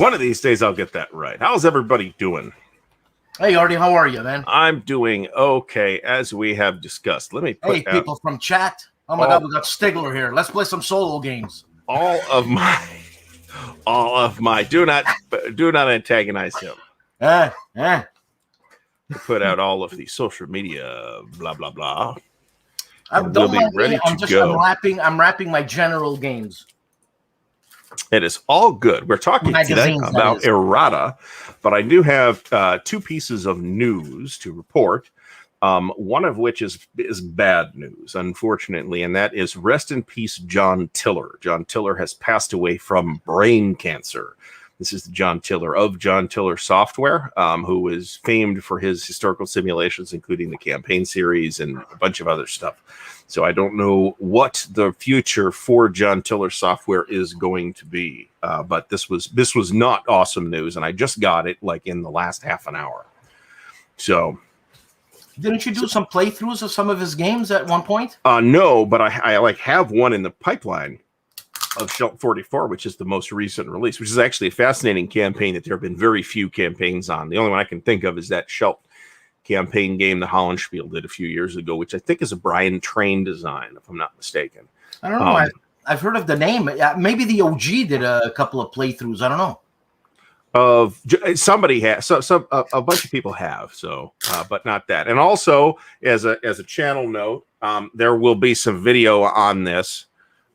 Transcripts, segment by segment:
One of these days I'll get that right. How's everybody doing? Hey, Artie, how are you, man? I'm doing okay, as we have discussed. Let me put Hey, people from chat. Oh my God, we got Stigler here. Let's play some solo games. All of my. Do not antagonize him. Put out all of the social media, blah blah blah. We'll be ready to go. I'm wrapping my general games. It is all good. We're talking today about Errata, but I do have two pieces of news to report. One of which is bad news, unfortunately, and that is rest in peace, John Tiller. John Tiller has passed away from brain cancer. This is the John Tiller of John Tiller Software, who is famed for his historical simulations, including the campaign series and a bunch of other stuff. So I don't know what the future for John Tiller Software is going to be, but this was not awesome news, and I just got it like in the last half an hour. So. Didn't you do some playthroughs of some of his games at one point? No, but I like have one in the pipeline of Shelt 44, which is the most recent release, which is actually a fascinating campaign that there have been very few campaigns on. The only one I can think of is that Shelt campaign game the Hollandspiel did a few years ago, which I think is a Brian Train design, if I'm not mistaken. I don't know. I've heard of the name. Maybe the OG did a couple of playthroughs. I don't know. Somebody has, a bunch of people have, but not that. And also, as a channel note, there will be some video on this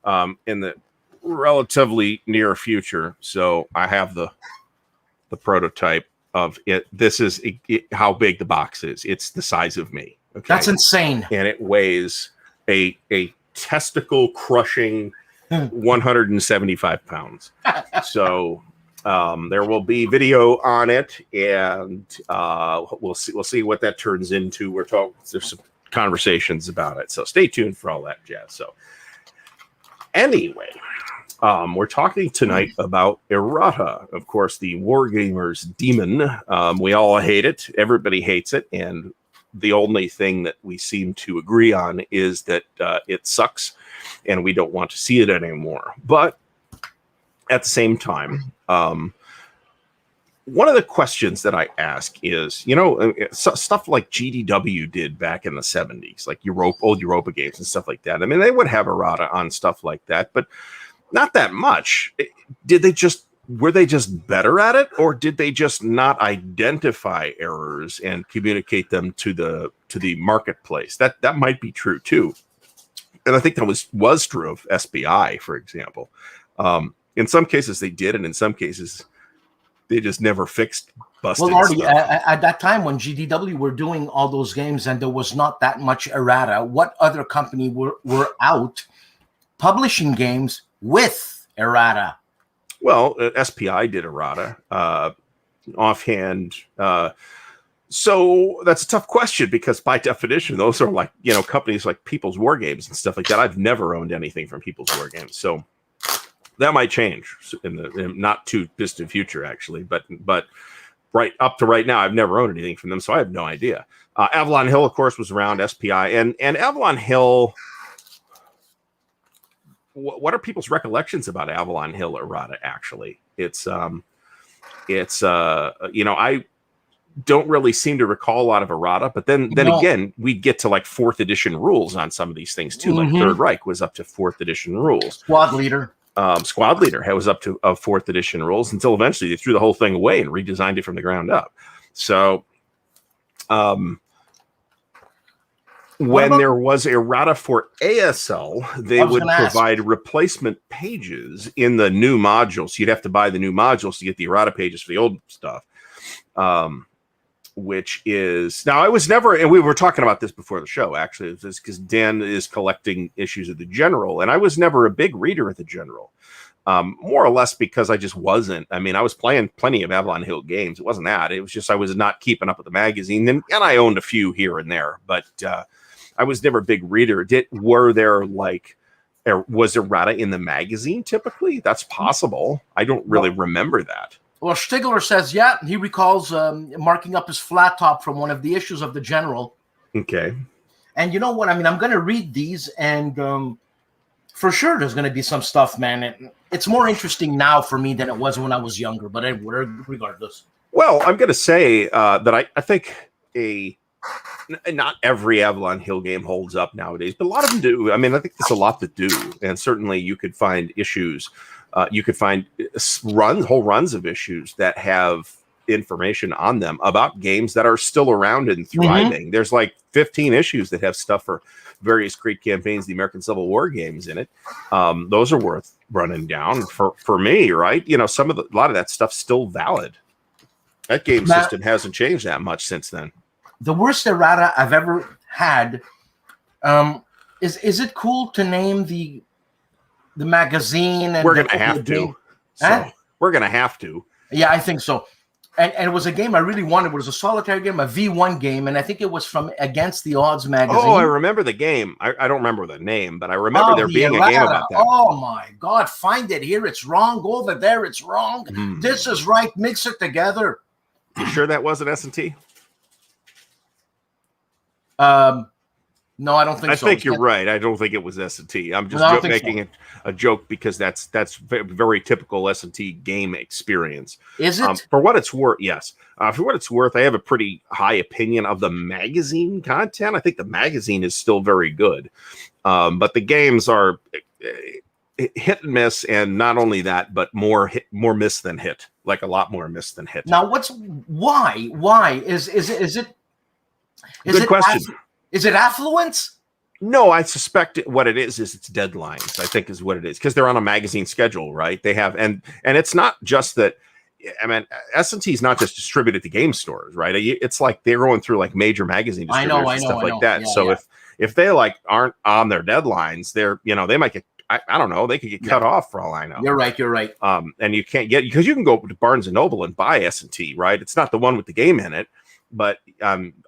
in the relatively near future. So I have the prototype of it. This is how big the box is. It's the size of me. Okay, that's insane, and it weighs a testicle crushing 175 pounds. So. There will be video on it, and we'll see what that turns into. There's some conversations about it, so stay tuned for all that jazz. So anyway, we're talking tonight about Errata, of course, the Wargamer's demon. We all hate it. Everybody hates it, and the only thing that we seem to agree on is that it sucks, and we don't want to see it anymore. But at the same time, one of the questions that I ask is, stuff like GDW did back in the 70s, like old Europa games and stuff like that. I mean, they would have errata on stuff like that, but not that much. Were they just better at it, or did they just not identify errors and communicate them to the marketplace? That might be true too. And I think that was true of SPI, for example. In some cases they did, and in some cases they just never fixed busted Artie, stuff. At that time when GDW were doing all those games and there was not that much errata, what other company were out publishing games with errata? Well, SPI did errata offhand. So that's a tough question, because by definition, those are like, companies like People's War Games and stuff like that. I've never owned anything from People's War Games. So that might change in the not too distant future, actually. But right up to right now, I've never owned anything from them, so I have no idea. Avalon Hill, of course, was around SPI, and Avalon Hill. What are people's recollections about Avalon Hill errata? Actually, I don't really seem to recall a lot of errata, but then again, we get to like 4th edition rules on some of these things too. Like Third Reich was up to 4th edition rules. Squad Leader was up to 4th edition rules, until eventually they threw the whole thing away and redesigned it from the ground up. So when there was errata for ASL, they would provide replacement pages in the new modules. You'd have to buy the new modules to get the errata pages for the old stuff. Which is now, I was never, and we were talking about this before the show, actually, because Dan is collecting issues of the General, and I was never a big reader of the General, more or less because I just wasn't. I mean, I was playing plenty of Avalon Hill games. It wasn't that. It was just I was not keeping up with the magazine, and I owned a few here and there, but I was never a big reader. Was errata in the magazine typically? That's possible. I don't really remember that. Well, Stigler says, yeah, he recalls marking up his flat top from one of the issues of the General. Okay. And you know what? I mean, I'm going to read these, and For sure, there's going to be some stuff, man. It's more interesting now for me than it was when I was younger, but regardless. Well, I'm going to say that I think not every Avalon Hill game holds up nowadays, but a lot of them do. I mean, I think there's a lot that do, and certainly you could find issues. You could find whole runs of issues that have information on them about games that are still around and thriving. There's like 15 issues that have stuff for various great campaigns, the American Civil War games in it. Those are worth running down for me, right? You know, a lot of that stuff's still valid. That game system hasn't changed that much since then. The worst errata I've ever had. Is it cool to name the magazine? And we're gonna have to. So we're gonna have to. Yeah, I think so. And it was a game I really wanted. It was a solitaire game, a V1 game, and I think it was from Against the Odds magazine. Oh, I remember the game. I don't remember the name, but I remember there being a game about that. Oh my God! Find it here. It's wrong. Go over there. It's wrong. This is right. Mix it together. You sure that wasn't S&T? No, I don't think so. I think you're right. I don't think it was S&T. I'm just making it a joke because that's very typical S&T game experience. Is it? For what it's worth, yes. For what it's worth, I have a pretty high opinion of the magazine content. I think the magazine is still very good. But the games are hit and miss, and not only that, but more miss than hit. Like a lot more miss than hit. Now, why? Why is it? Good question. Is it affluence? No, I suspect what it is it's deadlines, I think is what it is, because they're on a magazine schedule, right? They have, and it's not just that. I mean, S&T is not just distributed to game stores, right? It's like they're going through like major magazine distributors and stuff like that. So if they like aren't on their deadlines, they might get, I don't know, they could get cut off for all I know. You're right. And you can't get, because you can go to Barnes and Noble and buy S&T, right? It's not the one with the game in it, but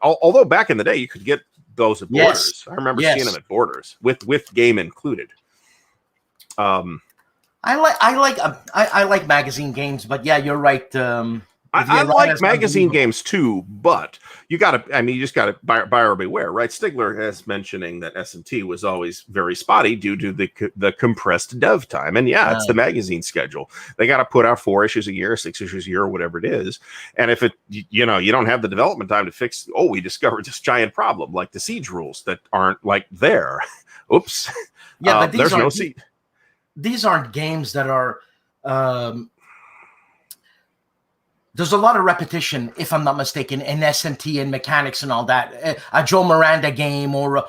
although back in the day you could get those at Borders. I remember seeing them at Borders with game included. I like magazine games, but yeah, you're right. I like magazine games too, but you just got to buyer beware, right? Stigler is mentioning that S&T was always very spotty due to the compressed dev time, and it's the magazine schedule. They got to put out 4 issues a year, 6 issues a year, or whatever it is. And if you don't have the development time to fix, we discovered this giant problem like the siege rules that aren't like there. Oops. Yeah, but there's no siege. These aren't games that are. There's a lot of repetition, if I'm not mistaken, in S&T and mechanics and all that. A Joe Miranda game or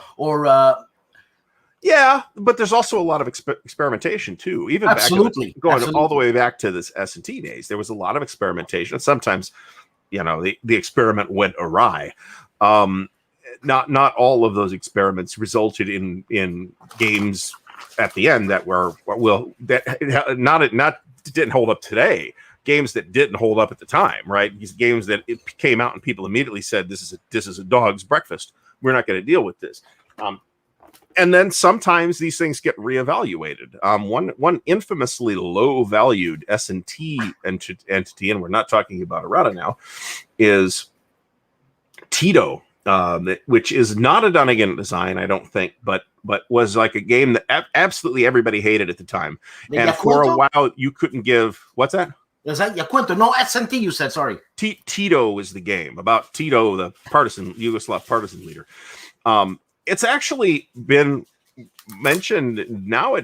yeah, but there's also a lot of experimentation too. Even going all the way back to this S&T days, there was a lot of experimentation. And sometimes, the experiment went awry. Not all of those experiments resulted in games at the end that didn't hold up today. Games that didn't hold up at the time, right? These games that it came out and people immediately said, "This is a dog's breakfast. We're not going to deal with this." And then sometimes these things get reevaluated. One infamously low-valued S&T entity, and we're not talking about Errata now, is Tito, which is not a Dunnigan design, I don't think, but was like a game that absolutely everybody hated at the time. And for a while, you couldn't give what's that? Is that EYAWtKAWbWATA? No, S&T you said, sorry. Tito is the game about Tito, the Yugoslav partisan leader. It's actually been mentioned now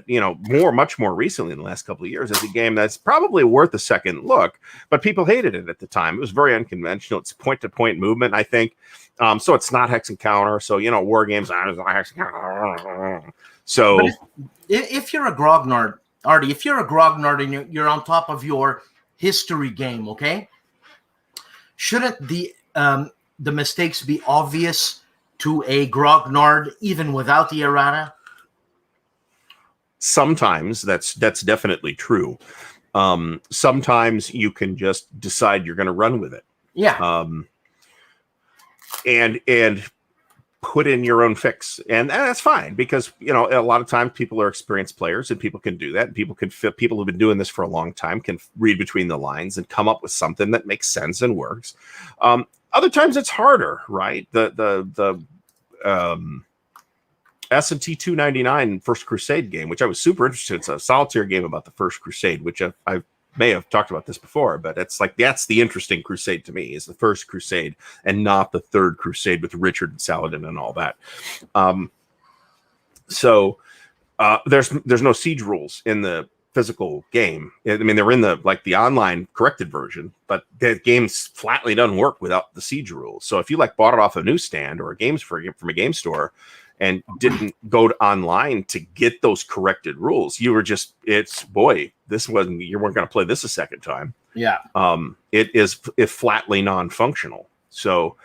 much more recently in the last couple of years as a game that's probably worth a second look, but people hated it at the time. It was very unconventional. It's point-to-point movement, I think. So it's not hex and counter. So, war games aren't hex and counter. So if you're a grognard, Artie, if you're a grognard and you're on top of your history game, okay, shouldn't the mistakes be obvious to a grognard even without the errata? Sometimes that's definitely true. Sometimes you can just decide you're going to run with it. Yeah. And put in your own fix, and that's fine because a lot of times people are experienced players and people can do that, and people who've been doing this for a long time can read between the lines and come up with something that makes sense and works. Other times it's harder, right? S&T 299 First Crusade game, which I was super interested in. It's a solitaire game about the First Crusade, which I may have talked about this before, but it's like that's the interesting Crusade to me, is the First Crusade and not the Third Crusade with Richard and Saladin and all that. So there's no siege rules in the physical game. I mean, they're in the online corrected version, but the game flatly doesn't work without the siege rules. So if you bought it off a newsstand or from a game store and didn't go to online to get those corrected rules, you were just this wasn't, you weren't going to play this a second time. Yeah. It's flatly non-functional. So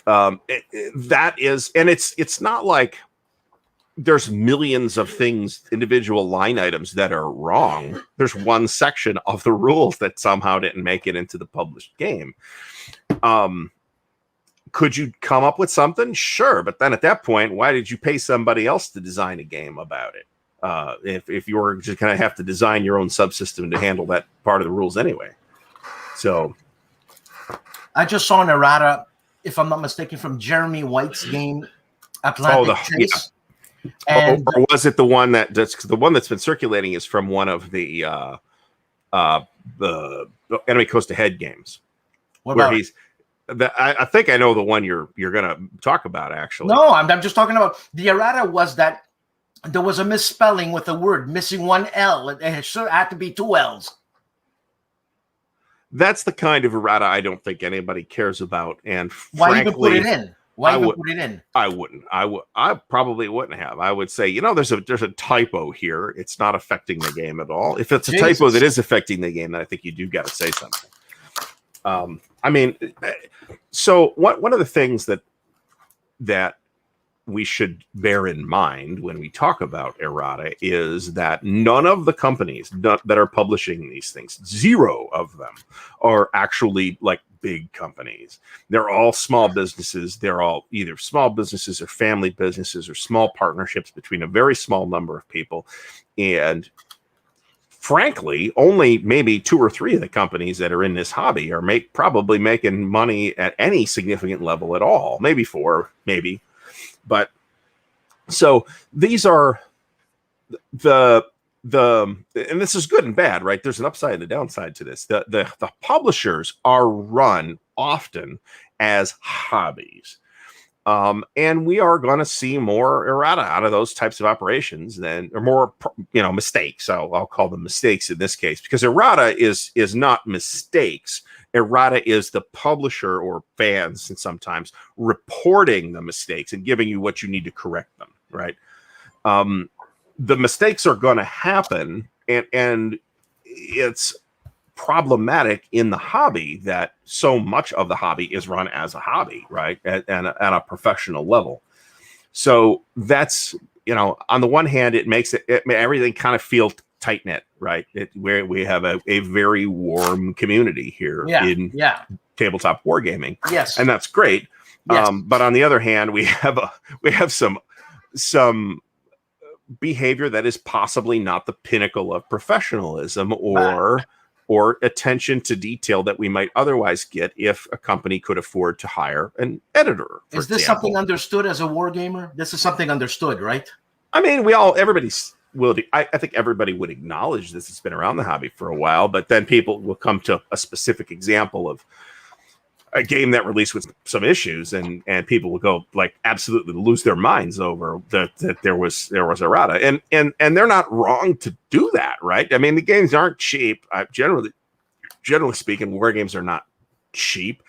that is, and it's not like there's millions of things, individual line items that are wrong. There's one section of the rules that somehow didn't make it into the published game. Could you come up with something? Sure. But then at that point, why did you pay somebody else to design a game about it? If you were just going to have to design your own subsystem to handle that part of the rules anyway. So I just saw an errata, if I'm not mistaken, from Jeremy White's game, Atlantic Chase. Yeah. And or was it the one that's been circulating is from one of the Enemy Coast Ahead games? What about I think I know the one you're gonna talk about, actually. No, I'm just talking about the errata. Was that there was a misspelling with a word missing one L? It had to be two L's. That's the kind of errata I don't think anybody cares about. And why frankly, even put it in? Why even put it in? I wouldn't. I probably wouldn't have. I would say, there's a typo here. It's not affecting the game at all. If it's a typo that is affecting the game, then I think you do got to say something. I mean, so one of the things that we should bear in mind when we talk about errata is that none of the companies that are publishing these things, zero of them, are actually big companies. They're all small businesses. They're all either small businesses or family businesses or small partnerships between a very small number of people. And frankly, only maybe 2 or 3 of the companies that are in this hobby are probably making money at any significant level at all. Maybe 4, maybe. But so these are and this is good and bad, right? There's an upside and a downside to this. The publishers are run often as hobbies. And we are going to see more errata out of those types of operations or more, mistakes. I'll call them mistakes in this case, because errata is not mistakes. Errata is the publisher or fans, and sometimes reporting the mistakes and giving you what you need to correct them, right? The mistakes are going to happen, and it's problematic in the hobby that so much of the hobby is run as a hobby, right? At a professional level. So that's, on the one hand, it makes everything kind of feel tight knit, right? Where we have a very warm community here in tabletop wargaming. Yes. And that's great. Yes. But on the other hand, we have some behavior that is possibly not the pinnacle of professionalism or attention to detail that we might otherwise get if a company could afford to hire an editor. Is this something understood as a wargamer? This is something understood, right? I mean, I think everybody would acknowledge this has been around the hobby for a while, but then people will come to a specific example of a game that released with some issues, and people will go absolutely lose their minds over that there was errata, and they're not wrong to do that, right? I mean, the games aren't cheap. Generally speaking, war games are not cheap.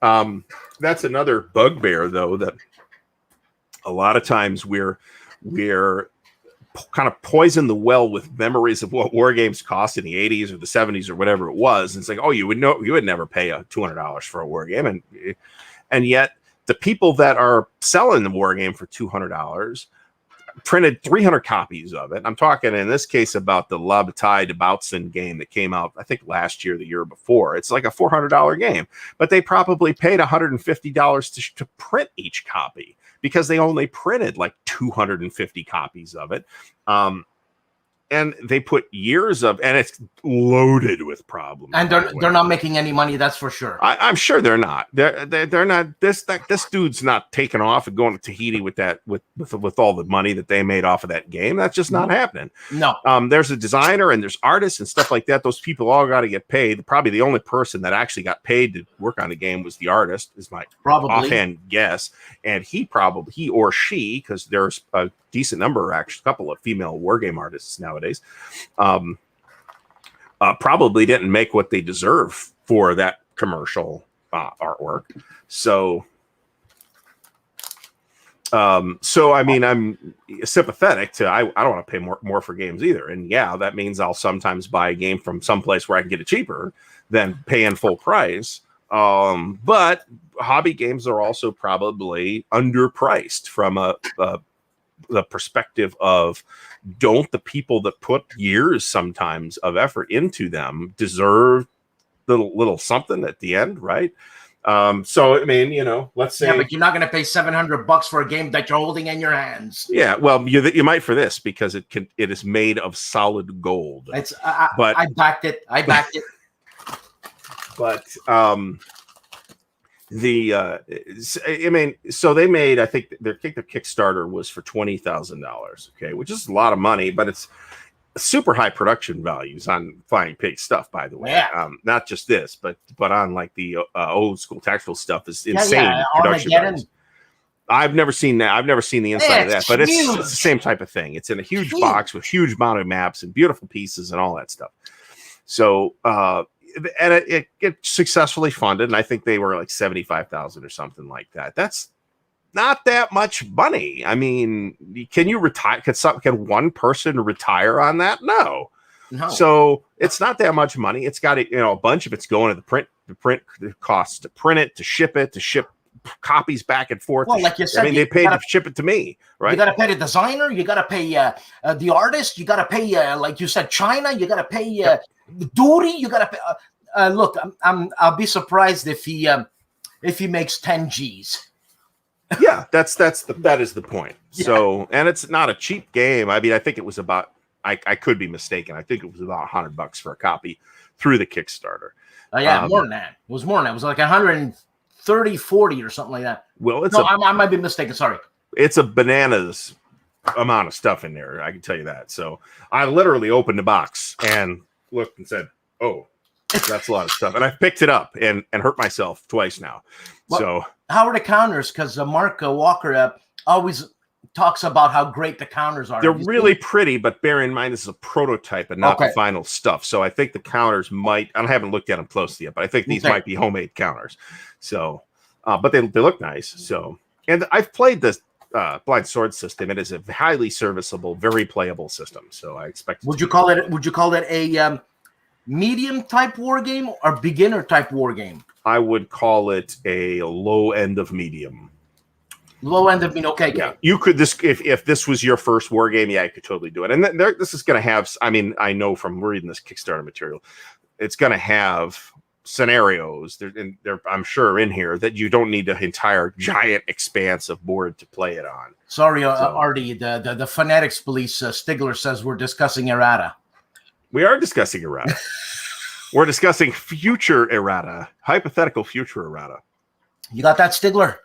That's another bugbear, though, that a lot of times we're kind of poison the well with memories of what war games cost in the 80s or the 70s or whatever it was. And it's you would never pay $200 for a war game. And yet the people that are selling the war game for $200 printed 300 copies of it. I'm talking in this case about the La Bataille de Bautzen game that came out, I think last year, the year before. It's like a $400 game, but they probably paid $150 to print each copy, because they only printed 250 copies of it. and they put years of, and it's loaded with problems. And they're not making any money, that's for sure. I'm sure they're not. They're not. This dude's not taking off and going to Tahiti with that with all the money that they made off of that game. That's just not happening. No. There's a designer and there's artists and stuff like that. Those people all got to get paid. Probably the only person that actually got paid to work on the game was the artist, is my offhand guess. And he or she, because there's a decent number, actually, a couple of female wargame artists nowadays, probably didn't make what they deserve for that commercial artwork. So I mean, I'm sympathetic to, I don't want to pay more for games either. And yeah, that means I'll sometimes buy a game from someplace where I can get it cheaper than paying full price. But hobby games are also probably underpriced from the perspective of, don't the people that put years sometimes of effort into them deserve little something at the end, right? So I mean, you know, let's say, yeah, but you're not going to pay $700 for a game that you're holding in your hands. Yeah, well, you might for this, because it is made of solid gold. But I backed it. But I mean, so they made, I think their Kickstarter was for $20,000, okay, which is a lot of money, but it's super high production values on Flying Pig stuff, by the way. Yeah. Not just this, but on like the old school tactical stuff is insane production values. I've never seen that. I've never seen the inside of that, but it's the same type of thing. It's in a huge box with huge amount of maps and beautiful pieces and all that stuff. So, and it successfully funded, and I think they were like 75,000 or something like that. That's not that much money. I mean, can you retire? Can one person retire on that? No. So it's not that much money. It's got a bunch of it's going to the print costs to print it, to ship copies back and forth. Well, like you said, I mean, they paid to ship it to me, right? You got to pay the designer. You got to pay the artist. You got to pay, like you said, China. You got to pay the duty. You got to pay. Look, I'll be surprised if he makes 10 G's. Yeah, that is the point. Yeah. So, and it's not a cheap game. I mean, I think it was about, I could be mistaken, I think it was about $100 for a copy through the Kickstarter. Yeah, more than that. It was more than that. It was like 130, 40 or something like that. Well, I might be mistaken. Sorry. It's a bananas amount of stuff in there, I can tell you that. So I literally opened the box and looked and said, "Oh, that's a lot of stuff." And I picked it up and hurt myself twice now. Well, so how are the counters? Because Mark Walker always talks about how great the counters are. They're really pretty, but bear in mind this is a prototype and not the final stuff. So I think the counters might, I haven't looked at them closely yet, but I think these might be homemade counters. So, but they look nice. So, and I've played this Blind Sword system. It is a highly serviceable, very playable system. So I expect. Would you call it a medium type war game or beginner type war game? I would call it a low end of medium. Low end of medium. Okay. Yeah, you could if this was your first war game, yeah, you could totally do it. And this is going to have. I mean, I know from reading this Kickstarter material, it's going to have scenarios. They're I'm sure in here that you don't need an entire giant expanse of board to play it on. Sorry, Artie. The Fanatics Police Stigler says we're discussing Errata. We are discussing Errata. We're discussing future Errata, hypothetical future Errata. You got that, Stigler?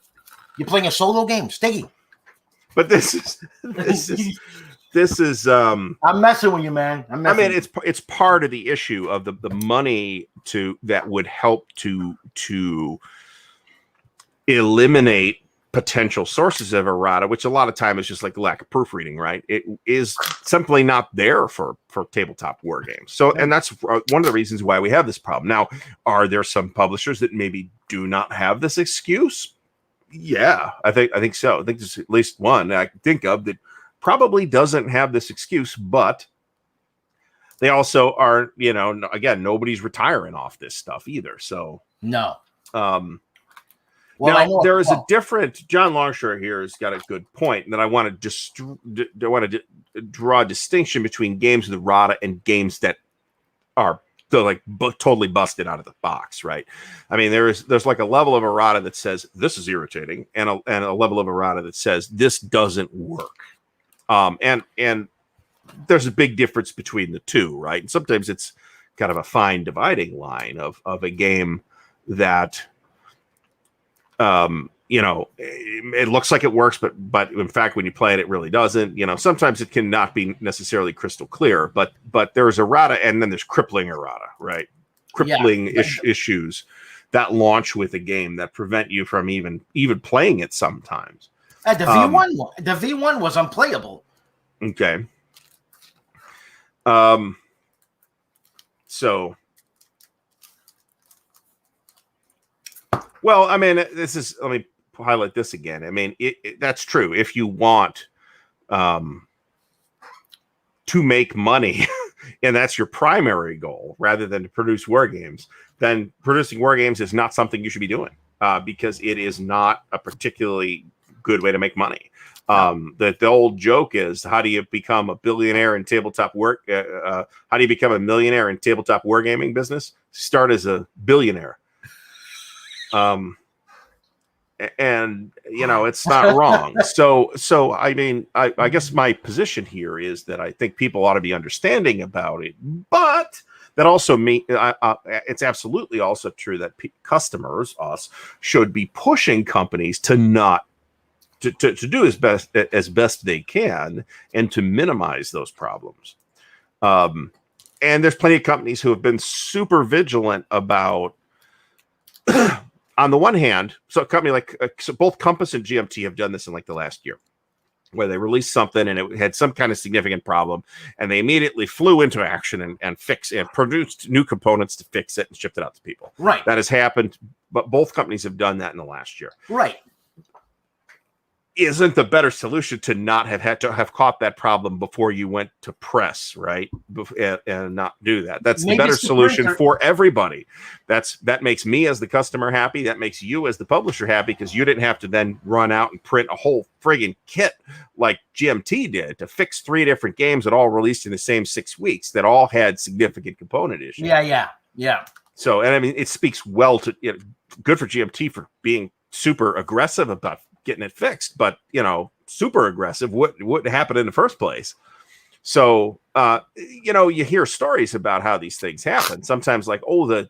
You're playing a solo game, Stiggy. But this is. I'm messing with you, man. I mean, it's part of the issue of the money that would help to eliminate potential sources of errata, which a lot of time is just like the lack of proofreading, right? It is simply not there for tabletop war games. So, and that's one of the reasons why we have this problem. Now, are there some publishers that maybe do not have this excuse? Yeah, I think so. I think there's at least one that I can think of that probably doesn't have this excuse, but they also are, again, nobody's retiring off this stuff either. So no. Well, now, there is a different. John Longshore here has got a good point, and that I want to draw a distinction between games with errata and games that are totally busted out of the box, right? I mean, there's like a level of errata that says this is irritating, and a level of errata that says this doesn't work. And there's a big difference between the two, right? And sometimes it's kind of a fine dividing line of a game that, you know, it looks like it works, but in fact, when you play it, it really doesn't. You know, sometimes it can not be necessarily crystal clear, but there's errata, and then there's crippling errata, right? Crippling issues that launch with a game that prevent you from even playing it sometimes. The V1 was unplayable. Okay. So, well, I mean, let me highlight this again. I mean, that's true. If you want to make money, and that's your primary goal, rather than to produce war games, then producing war games is not something you should be doing, because it is not a particularly good way to make money. The old joke is, how do you become a billionaire in tabletop work? How do you become a millionaire in tabletop wargaming business? Start as a billionaire. And you know, it's not wrong. So I mean, I guess my position here is that I think people ought to be understanding about it, but that also it's absolutely also true that customers, us, should be pushing companies to not to do as best they can and to minimize those problems. And there's plenty of companies who have been super vigilant about, on the one hand, so a company like, so both Compass and GMT have done this in like the last year, where they released something and it had some kind of significant problem, and they immediately flew into action and produced new components to fix it and shipped it out to people. Right. That has happened, but both companies have done that in the last year. Right. Isn't the better solution to not have had to have caught that problem before you went to press, right? And not do that. That's the better solution for everybody. That makes me as the customer happy. That makes you as the publisher happy, because you didn't have to then run out and print a whole friggin' kit like GMT did to fix 3 different games that all released in the same 6 weeks that all had significant component issues. Yeah. So, and I mean, it speaks well to, you know, good for GMT for being super aggressive about getting it fixed, but you know, super aggressive wouldn't happen in the first place. So you know, you hear stories about how these things happen sometimes, like, oh, it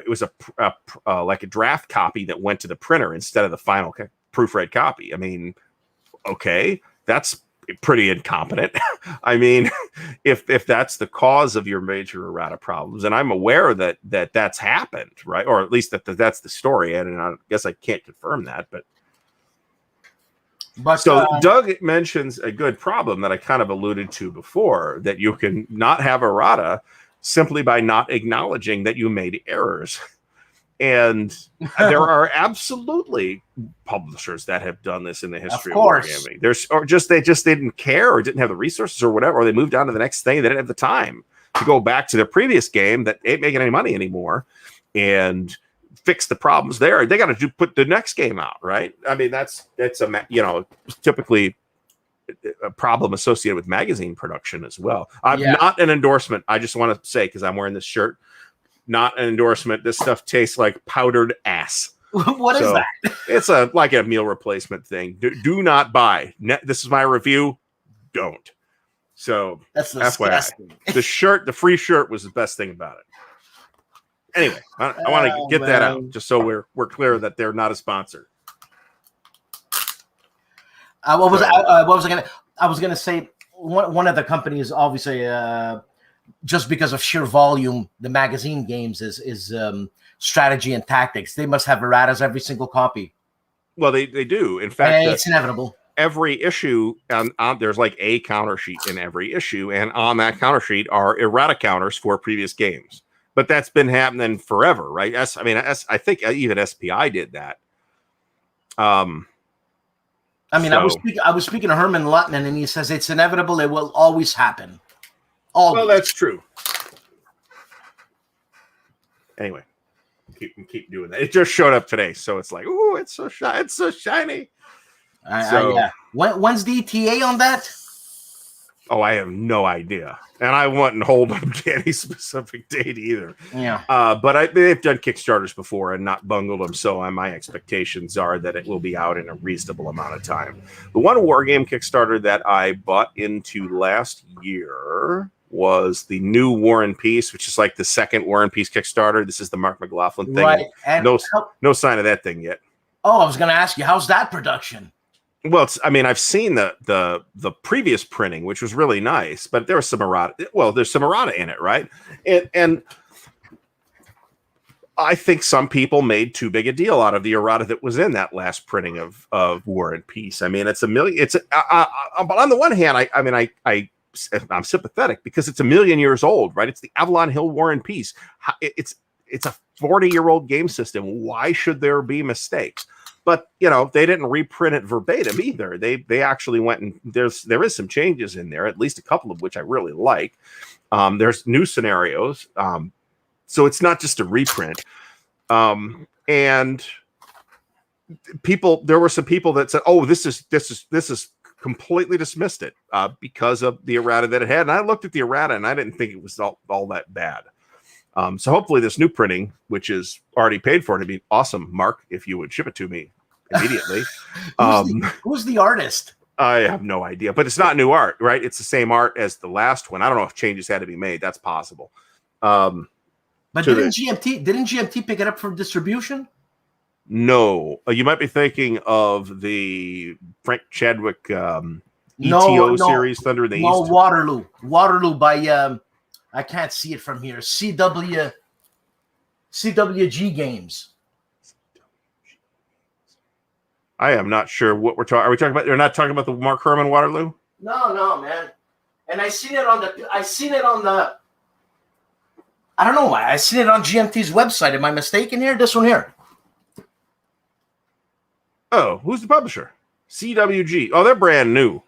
was like a draft copy that went to the printer instead of the final proofread copy. I mean, okay, that's pretty incompetent. I mean, if that's the cause of your major errata problems, and I'm aware that that's happened, right? Or at least that's the story, and I guess I can't confirm that, but so Doug mentions a good problem that I kind of alluded to before, that you can not have errata simply by not acknowledging that you made errors. And there are absolutely publishers that have done this in the history of wargaming. They just didn't care, or didn't have the resources, or whatever, or they moved on to the next thing. They didn't have the time to go back to their previous game that ain't making any money anymore and fix the problems there. They got to put the next game out, right? I mean, that's a, you know, typically a problem associated with magazine production as well. I'm not an endorsement. I just want to say, because I'm wearing this shirt, not an endorsement. This stuff tastes like powdered ass. What is that? It's like a meal replacement thing. Do not buy. This is my review. Don't. So that's disgusting. The free shirt was the best thing about it. Anyway, I want to get that out just so we're clear that they're not a sponsor. I was gonna say one of the companies, obviously, just because of sheer volume, the magazine games is strategy and tactics. They must have erratas every single copy. Well, they do. In fact, it's inevitable. Every issue, there's like a counter sheet in every issue, and on that counter sheet are errata counters for previous games. But that's been happening forever, right? I think even SPI did that. I was speaking to Herman Lutman, and he says it's inevitable. It will always happen. Always. Well, that's true. Anyway, keep doing that. It just showed up today, so it's like, ooh, it's so shiny. When's the ETA on that? Oh, I have no idea, and I wouldn't hold them to any specific date either. Yeah. But they've done Kickstarters before and not bungled them, so my expectations are that it will be out in a reasonable amount of time. The one war game Kickstarter that I bought into last year was the new War and Peace, which is like the second War and Peace Kickstarter. This is the Mark McLaughlin thing. Right. And no sign of that thing yet. Oh, I was going to ask you, how's that production? Well, I've seen the previous printing, which was really nice, but there was some errata. Well, there's some errata in it, right? And I think some people made too big a deal out of the errata that was in that last printing of War and Peace. I mean, it's a million. But on the one hand, I'm sympathetic because it's a million years old, right? It's the Avalon Hill War and Peace. It's a 40-year-old game system. Why should there be mistakes? But they didn't reprint it verbatim either. They actually went and there is some changes in there, at least a couple of which I really like. There's new scenarios, so it's not just a reprint. And there were some people that said, "Oh, this is completely dismissed it because of the errata that it had." And I looked at the errata and I didn't think it was all that bad. So hopefully this new printing, which is already paid for, to be awesome, Mark, if you would ship it to me immediately. Who's the artist? I have no idea, but it's not new art, right? It's the same art as the last one. I don't know if changes had to be made. That's possible. But didn't GMT pick it up for distribution? No, you might be thinking of the Frank Chadwick ETO series, Thunder in the East. No, Waterloo by I can't see it from here. CWG Games. I am not sure what we're talking. Are we talking about? They're not talking about the Mark Herman Waterloo? No, man. And I seen it on the. I don't know why. I seen it on GMT's website. Am I mistaken here? This one here. Oh, who's the publisher? CWG. Oh, they're brand new.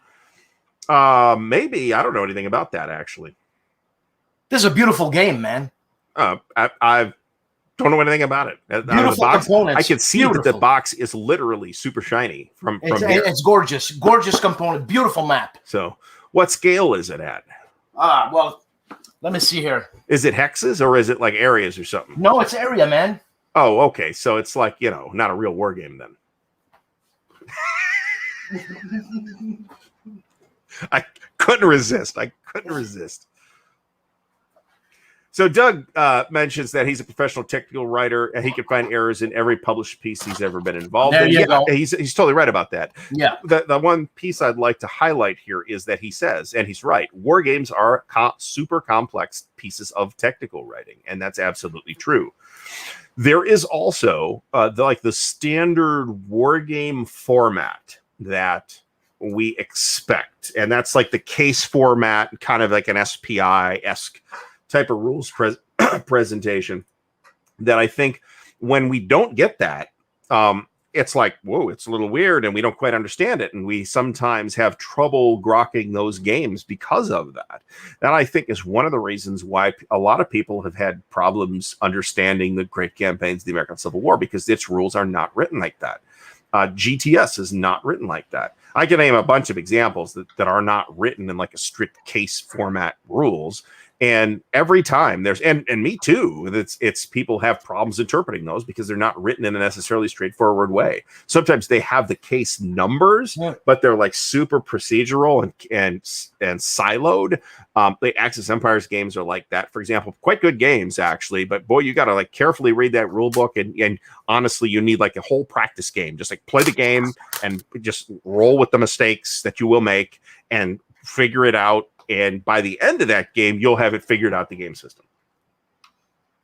Maybe I don't know anything about that actually. This is a beautiful game, man. I don't know anything about it. Beautiful components. I can see that the box is literally super shiny from here. It's gorgeous. Gorgeous component. Beautiful map. So what scale is it at? Well, let me see here. Is it hexes or is it like areas or something? No, it's area, man. Oh, okay. So it's like, not a real war game then. I couldn't resist. So Doug mentions that he's a professional technical writer and he can find errors in every published piece he's ever been involved in. Yeah, he's totally right about that. Yeah. The one piece I'd like to highlight here is that he says, and he's right, war games are super complex pieces of technical writing, and that's absolutely true. There is also the standard war game format that we expect, and that's like the case format, kind of like an SPI-esque type of rules presentation that I think when we don't get that, it's like, whoa, it's a little weird and we don't quite understand it. And we sometimes have trouble grokking those games because of that. That I think is one of the reasons why a lot of people have had problems understanding the great campaigns of the American Civil War, because its rules are not written like that. GTS is not written like that. I can name a bunch of examples that are not written in like a strict case format rules. And every time and me too, it's people have problems interpreting those because they're not written in a necessarily straightforward way. Sometimes they have the case numbers, but they're like super procedural and siloed. The Axis Empires games are like that, for example. Quite good games actually, but boy, you got to like carefully read that rule book, and honestly, you need like a whole practice game. Just like play the game and just roll with the mistakes that you will make and figure it out. And by the end of that game, you'll have it figured out, the game system.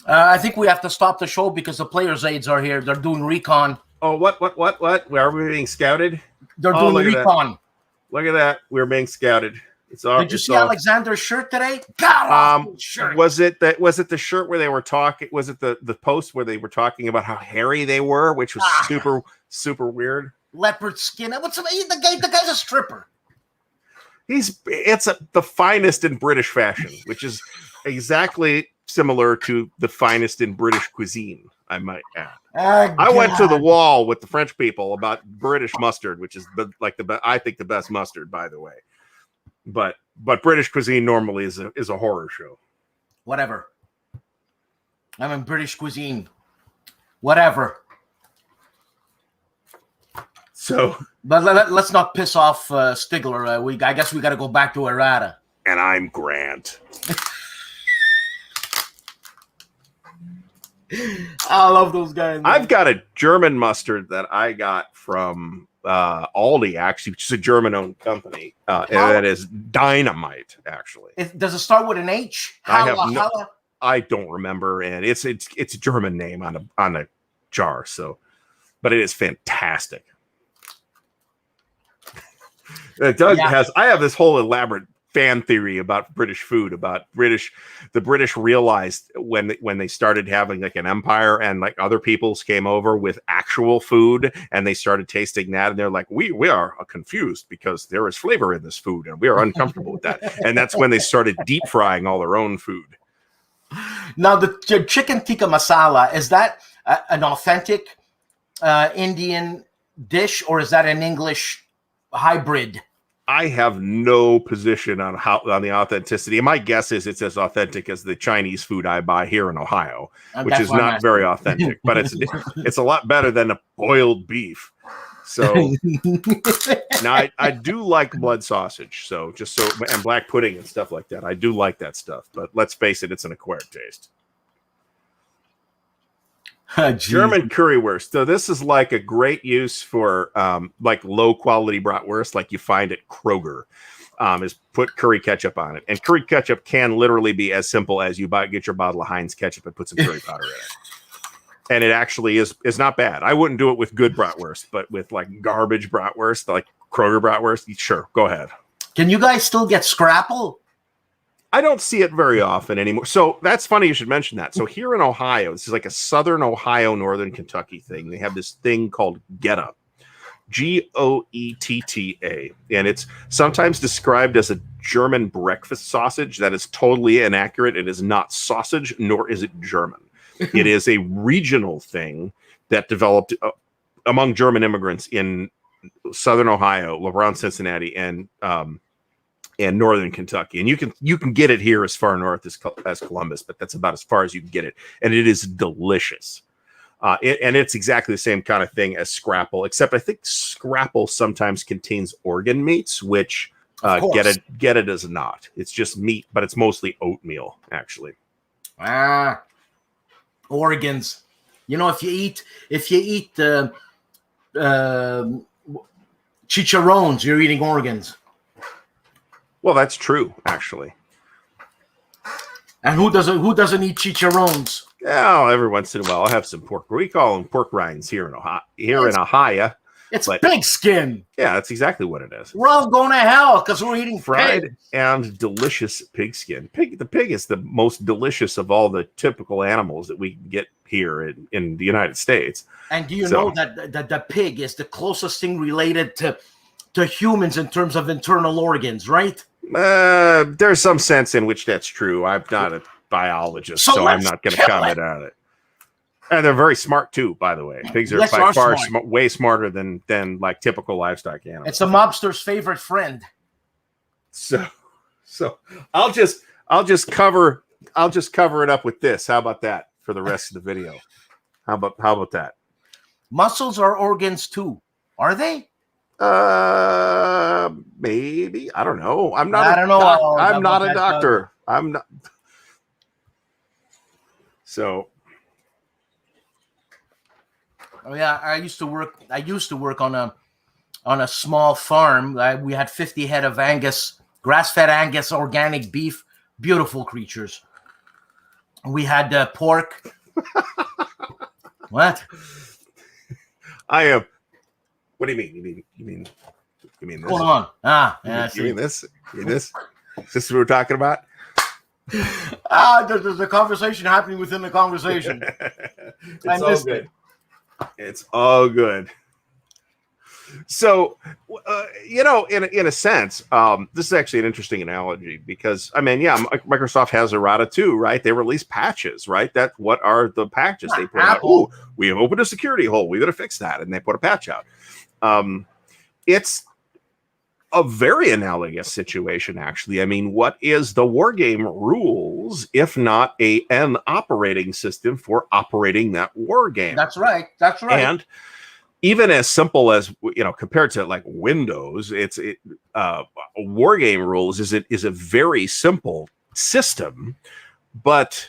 I think we have to stop the show because the players' aides are here. They're doing recon. Oh, what? Where are we being scouted? They're doing recon. Look at that. We're being scouted. Did you see Alexander's shirt today? God, shirt. Was it the shirt where they were talking? Was it the post where they were talking about how hairy they were, which was super weird? Leopard skin. The guy's a stripper. It's the finest in British fashion, which is exactly similar to the finest in British cuisine, I might add. I went to the wall with the French people about British mustard, which is I think the best mustard, by the way. but British cuisine normally is a horror show. Whatever. I'm in British cuisine. Whatever. So, but let's not piss off Stigler. I guess we got to go back to Errata. And I'm Grant. I love those guys. Man. I've got a German mustard that I got from Aldi, actually, which is a German-owned company, and that is dynamite. Actually, does it start with an H? I don't remember, and it's a German name on a jar. So, but it is fantastic. Doug has. I have this whole elaborate fan theory about British food. About the British realized when they started having like an empire and like other peoples came over with actual food and they started tasting that and they're like, we are confused because there is flavor in this food and we are uncomfortable with that. And that's when they started deep frying all their own food. Now the chicken tikka masala, is that an authentic Indian dish or is that an English hybrid? I have no position on the authenticity. My guess is it's as authentic as the Chinese food I buy here in Ohio, which is not very authentic, but it's a lot better than a boiled beef. So now I do like blood sausage, and black pudding and stuff like that. I do like that stuff, but let's face it, it's an acquired taste. German currywurst. So this is like a great use for like low quality bratwurst, like you find at Kroger. Is put curry ketchup on it, and curry ketchup can literally be as simple as get your bottle of Heinz ketchup and put some curry powder in it, and it actually is not bad. I wouldn't do it with good bratwurst, but with like garbage bratwurst, like Kroger bratwurst, sure, go ahead. Can you guys still get scrapple? I don't see it very often anymore. So that's funny you should mention that. So here in Ohio, this is like a southern Ohio, northern Kentucky thing. They have this thing called Goetta, Goetta, and it's sometimes described as a German breakfast sausage. That is totally inaccurate. It is not sausage, nor is it German. It is a regional thing that developed among German immigrants in southern Ohio, around Cincinnati, and northern Kentucky, and you can get it here as far north as Columbus, but that's about as far as you can get it, and it is delicious. And it's exactly the same kind of thing as scrapple, except I think scrapple sometimes contains organ meats, which Goetta does not. It's just meat, but it's mostly oatmeal, actually. Organs. You know, if you eat chicharrones, you're eating organs. Well, that's true, actually. And who doesn't eat chicharrones? Yeah, every once in a while, I'll have some pork. We call them pork rinds here in Ohio. It's pig skin. Yeah, that's exactly what it is. We're all going to hell because we're eating fried pig. And delicious pig skin. The pig is the most delicious of all the typical animals that we get here in the United States. And do you know that the pig is the closest thing related to humans in terms of internal organs, right? There's some sense in which that's true. I'm not a biologist, so I'm not going to comment on it. And they're very smart too, by the way. Pigs are by far way smarter than like typical livestock animals. It's a mobster's favorite friend. So I'll just cover it up with this. How about that for the rest of the video? How about that? Muscles are organs too, are they? Maybe. I don't know. I'm not a doctor. I'm not. So. Oh yeah, I used to work on a small farm. We had 50 head of Angus, grass-fed Angus organic beef, beautiful creatures. We had pork. What? I am. What do you mean? You mean this? Hold on. You mean this? You mean this? Is this what we're talking about? There's a conversation happening within the conversation. It's all good. It's all good. So, in a sense, this is actually an interesting analogy because, I mean, yeah, Microsoft has Errata too, right? They release patches, right? What are the patches they put out? Oh, we have opened a security hole. We got to fix that. And they put a patch out. It's a very analogous situation, actually. I mean, what is the war game rules if not an operating system for operating that war game? That's right. That's right. And even as simple as, compared to like Windows, war game rules is a very simple system, but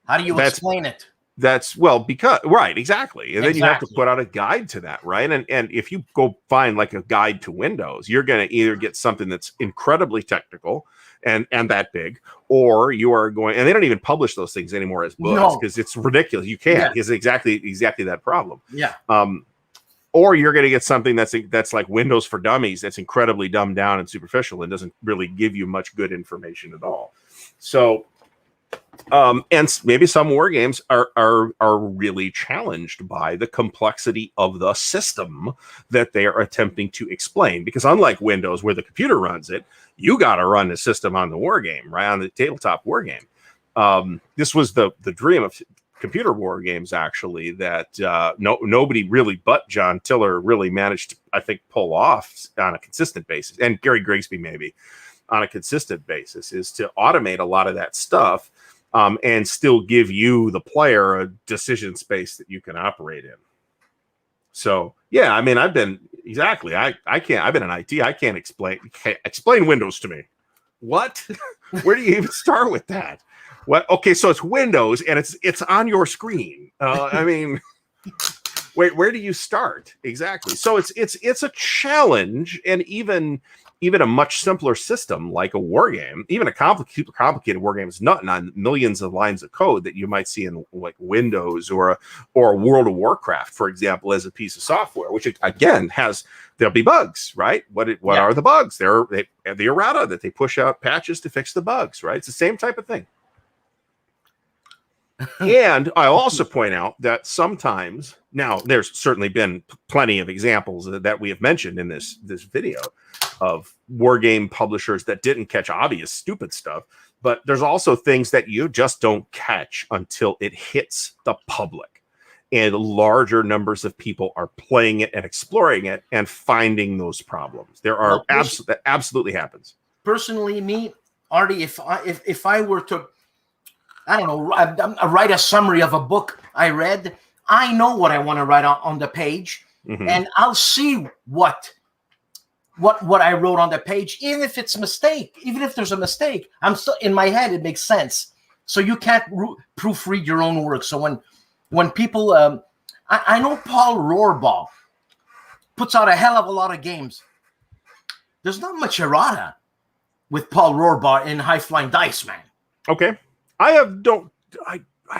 how do you explain it? That's because right, exactly. And then you have to put out a guide to that, right? And if you go find like a guide to Windows, you're going to either get something that's incredibly technical and that big, or you are going, and they don't even publish those things anymore as books because it's ridiculous. You can't. It's exactly that problem. Yeah. Or you're going to get something that's like Windows for Dummies, that's incredibly dumbed down and superficial and doesn't really give you much good information at all. So, and maybe some war games are really challenged by the complexity of the system that they are attempting to explain. Because unlike Windows, where the computer runs it, you got to run the system on the war game, right, on the tabletop war game. This was the dream of computer war games, actually, that nobody really but John Tiller really managed to, I think, pull off on a consistent basis, and Gary Grigsby maybe on a consistent basis, is to automate a lot of that stuff. And still give you, the player, a decision space that you can operate in. So, yeah, I mean, I've been in IT. I can't explain Windows to me. What? Where do you even start with that? What? Okay, so it's Windows and it's on your screen. I mean, where do you start? Exactly. So it's a challenge, and even a much simpler system like a war game, even a super complicated war game is nothing on millions of lines of code that you might see in like Windows or World of Warcraft, for example, as a piece of software, which again there'll be bugs, right? What are the bugs? They have the errata that they push out patches to fix the bugs, right? It's the same type of thing. And I also point out that sometimes, now there's certainly been plenty of examples that we have mentioned in this video of war game publishers that didn't catch obvious stupid stuff, but there's also things that you just don't catch until it hits the public and larger numbers of people are playing it and exploring it and finding those problems. There are that absolutely happens. Personally, me, Artie, if I were to, I don't know, write a summary of a book I read, I know what I want to write on the page, and I'll see what I wrote on the page, even if it's a mistake, even if there's a mistake, I'm still in my head, it makes sense. So you can't proofread your own work. So when people, I know Paul Rohrbaugh puts out a hell of a lot of games. There's not much errata with Paul Rohrbaugh in High Flying Dice, man. Okay. I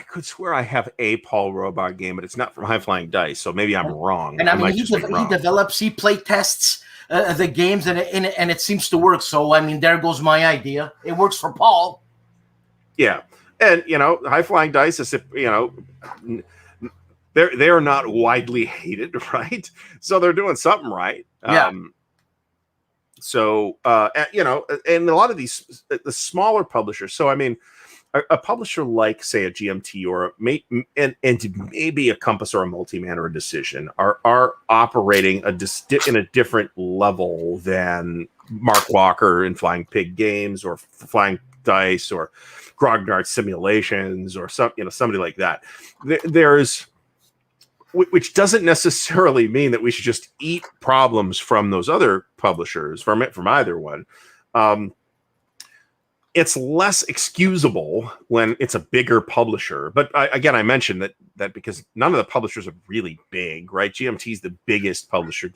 could swear I have a Paul Rohrbaugh game, but it's not from High Flying Dice, so maybe I'm wrong. And I mean, he develops, he play tests the games, and it seems to work. So I mean, there goes my idea. It works for Paul. Yeah, and High Flying Dice is they're not widely hated, right? So they're doing something right. Yeah. So and a lot of these the smaller publishers. So I mean, a publisher like, say, a GMT or and maybe a Compass or a Multiman or a Decision are operating in a different level than Mark Walker in Flying Pig Games or Flying Dice or Grognard Simulations or somebody like that. Which doesn't necessarily mean that we should just eat problems from those other publishers, from either one. It's less excusable when it's a bigger publisher. But I mentioned that because none of the publishers are really big, right? GMT is the biggest publisher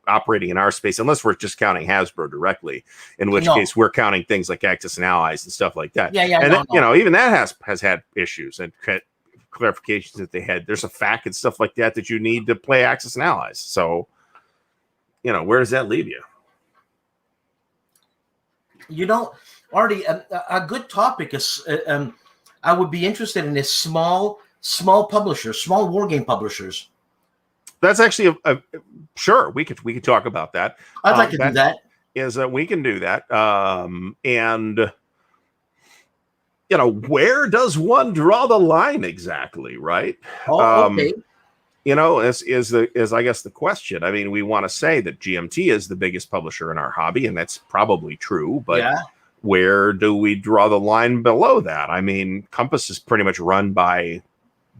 operating in our space, unless we're just counting Hasbro directly, in which case we're counting things like Axis and Allies and stuff like that. Even that has had issues and clarifications that they had. There's a FAQ and stuff like that you need to play Axis and Allies. So, where does that leave you? Artie, a good topic is I would be interested in is small publishers, small wargame publishers. That's actually sure. We could talk about that. I'd like to do that. We can do that. And where does one draw the line exactly, right? Okay. you know, is I guess the question. I mean, we want to say that GMT is the biggest publisher in our hobby, and that's probably true, but where do we draw the line below that? I mean, Compass is pretty much run by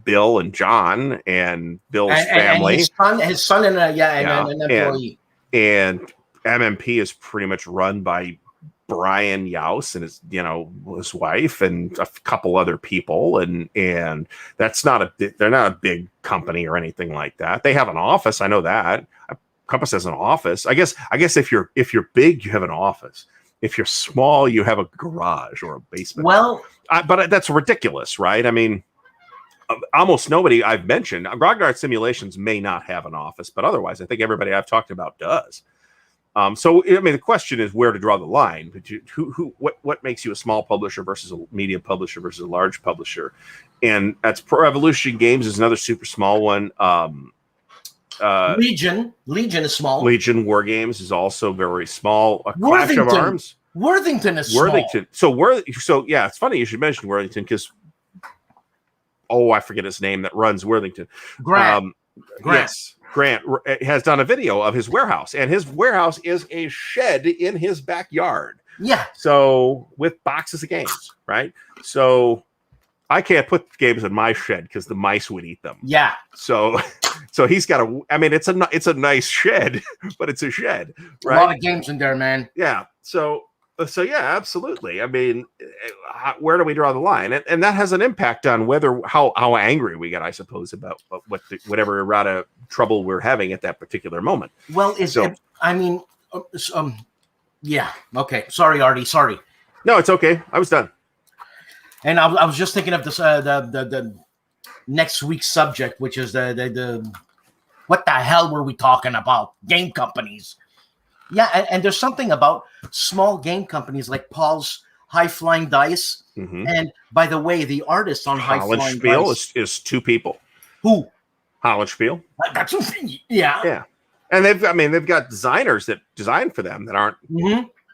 Bill and John and Bill's family. And his son and an employee. And MMP is pretty much run by Brian Yaus and his wife and a couple other people, and that's they're not a big company or anything like that. They have an office, I know that. Compass has an office. I guess if you're big, you have an office. If you're small, you have a garage or a basement. Well, but that's ridiculous, right? I mean, almost nobody I've mentioned, Grognard Simulations may not have an office, but otherwise, I think everybody I've talked about does. So, I mean, the question is where to draw the line. What makes you a small publisher versus a medium publisher versus a large publisher? And that's Pro Evolution Games is another super small one. Legion is small. Legion War Games is also very small. Clash of Arms. Worthington is small. So yeah, it's funny you should mention Worthington because I forget his name that runs Worthington. Grant. Yes, Grant has done a video of his warehouse, and his warehouse is a shed in his backyard. Yeah. So with boxes of games, right? So I can't put games in my shed because the mice would eat them. Yeah. So he's got it's a nice shed, but it's a shed, right? A lot of games in there, man. Yeah. So yeah, absolutely. I mean, where do we draw the line? And that has an impact on how angry we get, I suppose, about whatever errata trouble we're having at that particular moment. Well, yeah. Okay. Sorry, Artie. Sorry. No, it's okay. I was done. And I was just thinking of this the next week's subject, which is the what the hell were we talking about? Game companies. Yeah, and there's something about small game companies like Paul's High Flying Dice. Mm-hmm. And by the way, the artist on High Flying Dice is two people. Who? Hollenspiel. That's yeah. Yeah. And they've got designers that design for them that aren't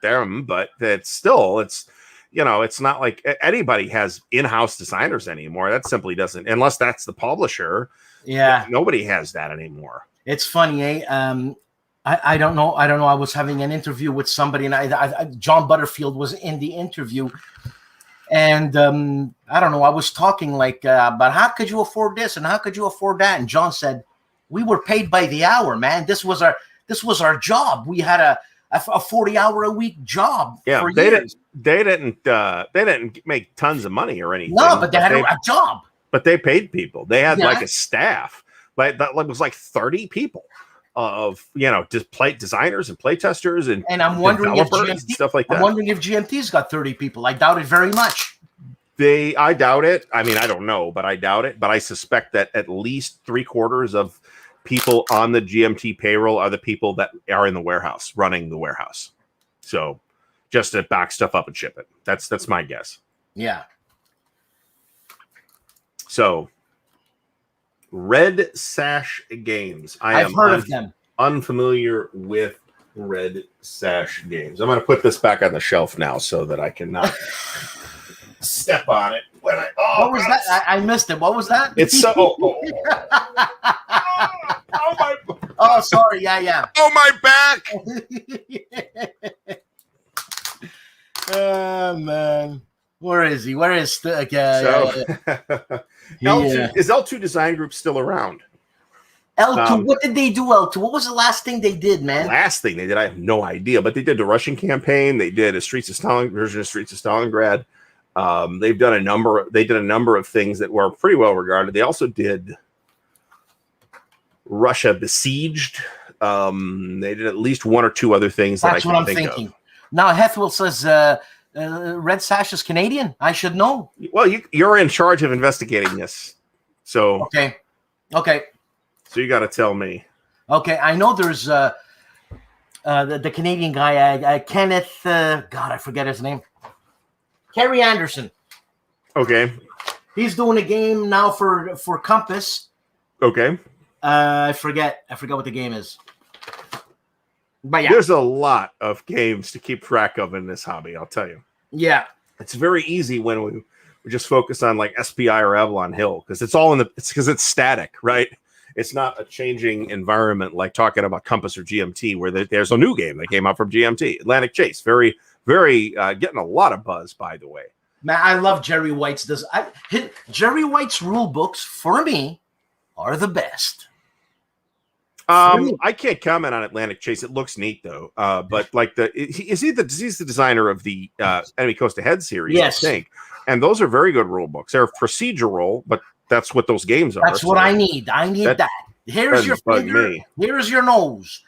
them, but it's not like anybody has in-house designers anymore. That simply doesn't, unless that's the publisher. Yeah. Nobody has that anymore. It's funny, eh? I don't know. I was having an interview with somebody, and John Butterfield was in the interview, and I don't know. I was talking but how could you afford this and how could you afford that? And John said, "We were paid by the hour, man. This was our job. We had a 40-hour-a-week job." Yeah, for they years. didn't make tons of money or anything. No, but they had a job. But they paid people. They had like a staff. Like that was like 30 people. Of just play designers and play testers and I'm wondering if GMT, and stuff like that. I'm wondering if GMT's got 30 people. I doubt it very much. I doubt it. I mean, I don't know, but I doubt it. But I suspect that at least 3/4 of people on the GMT payroll are the people that are in the warehouse, running the warehouse. So just to back stuff up and ship it. That's my guess. Yeah. So Red Sash Games. I've heard of them. Unfamiliar with Red Sash Games. I'm going to put this back on the shelf now so that I cannot step on it. What was that? I missed it. What was that? It's so. My. Oh, sorry. Yeah. Oh, my back. Oh man. Where is he? Where is is L2 Design Group still around? L2, what did they do, L2? What was the last thing they did, man? Last thing they did, I have no idea, but they did the Russian campaign. They did a version of Streets of Stalingrad. They did a number of things that were pretty well regarded. They also did Russia Besieged. They did at least one or two other things that I can think of. Now, Hethwell says Red Sash is Canadian. I should know. Well, you're in charge of investigating this. So Okay. So you got to tell me. Okay, I know there's the Canadian guy, Kenneth. God, I forget his name. Kerry Anderson. Okay. He's doing a game now for Compass. Okay. I forget what the game is. But yeah, there's a lot of games to keep track of in this hobby. I'll tell you. Yeah, it's very easy when we just focus on like SPI or Avalon Hill because it's all because it's static, right? It's not a changing environment like talking about Compass or GMT, where there's a new game that came out from GMT. Atlantic Chase, very, very getting a lot of buzz, by the way. Man, I love Jerry White's. Jerry White's rule books for me are the best. I can't comment on Atlantic Chase. It looks neat though. But like he's the designer of the Enemy Coast Ahead series, yes. I think. And those are very good rule books. They're procedural, but that's what those games are. That's what I need. I need that. Here's your finger. Here's your nose.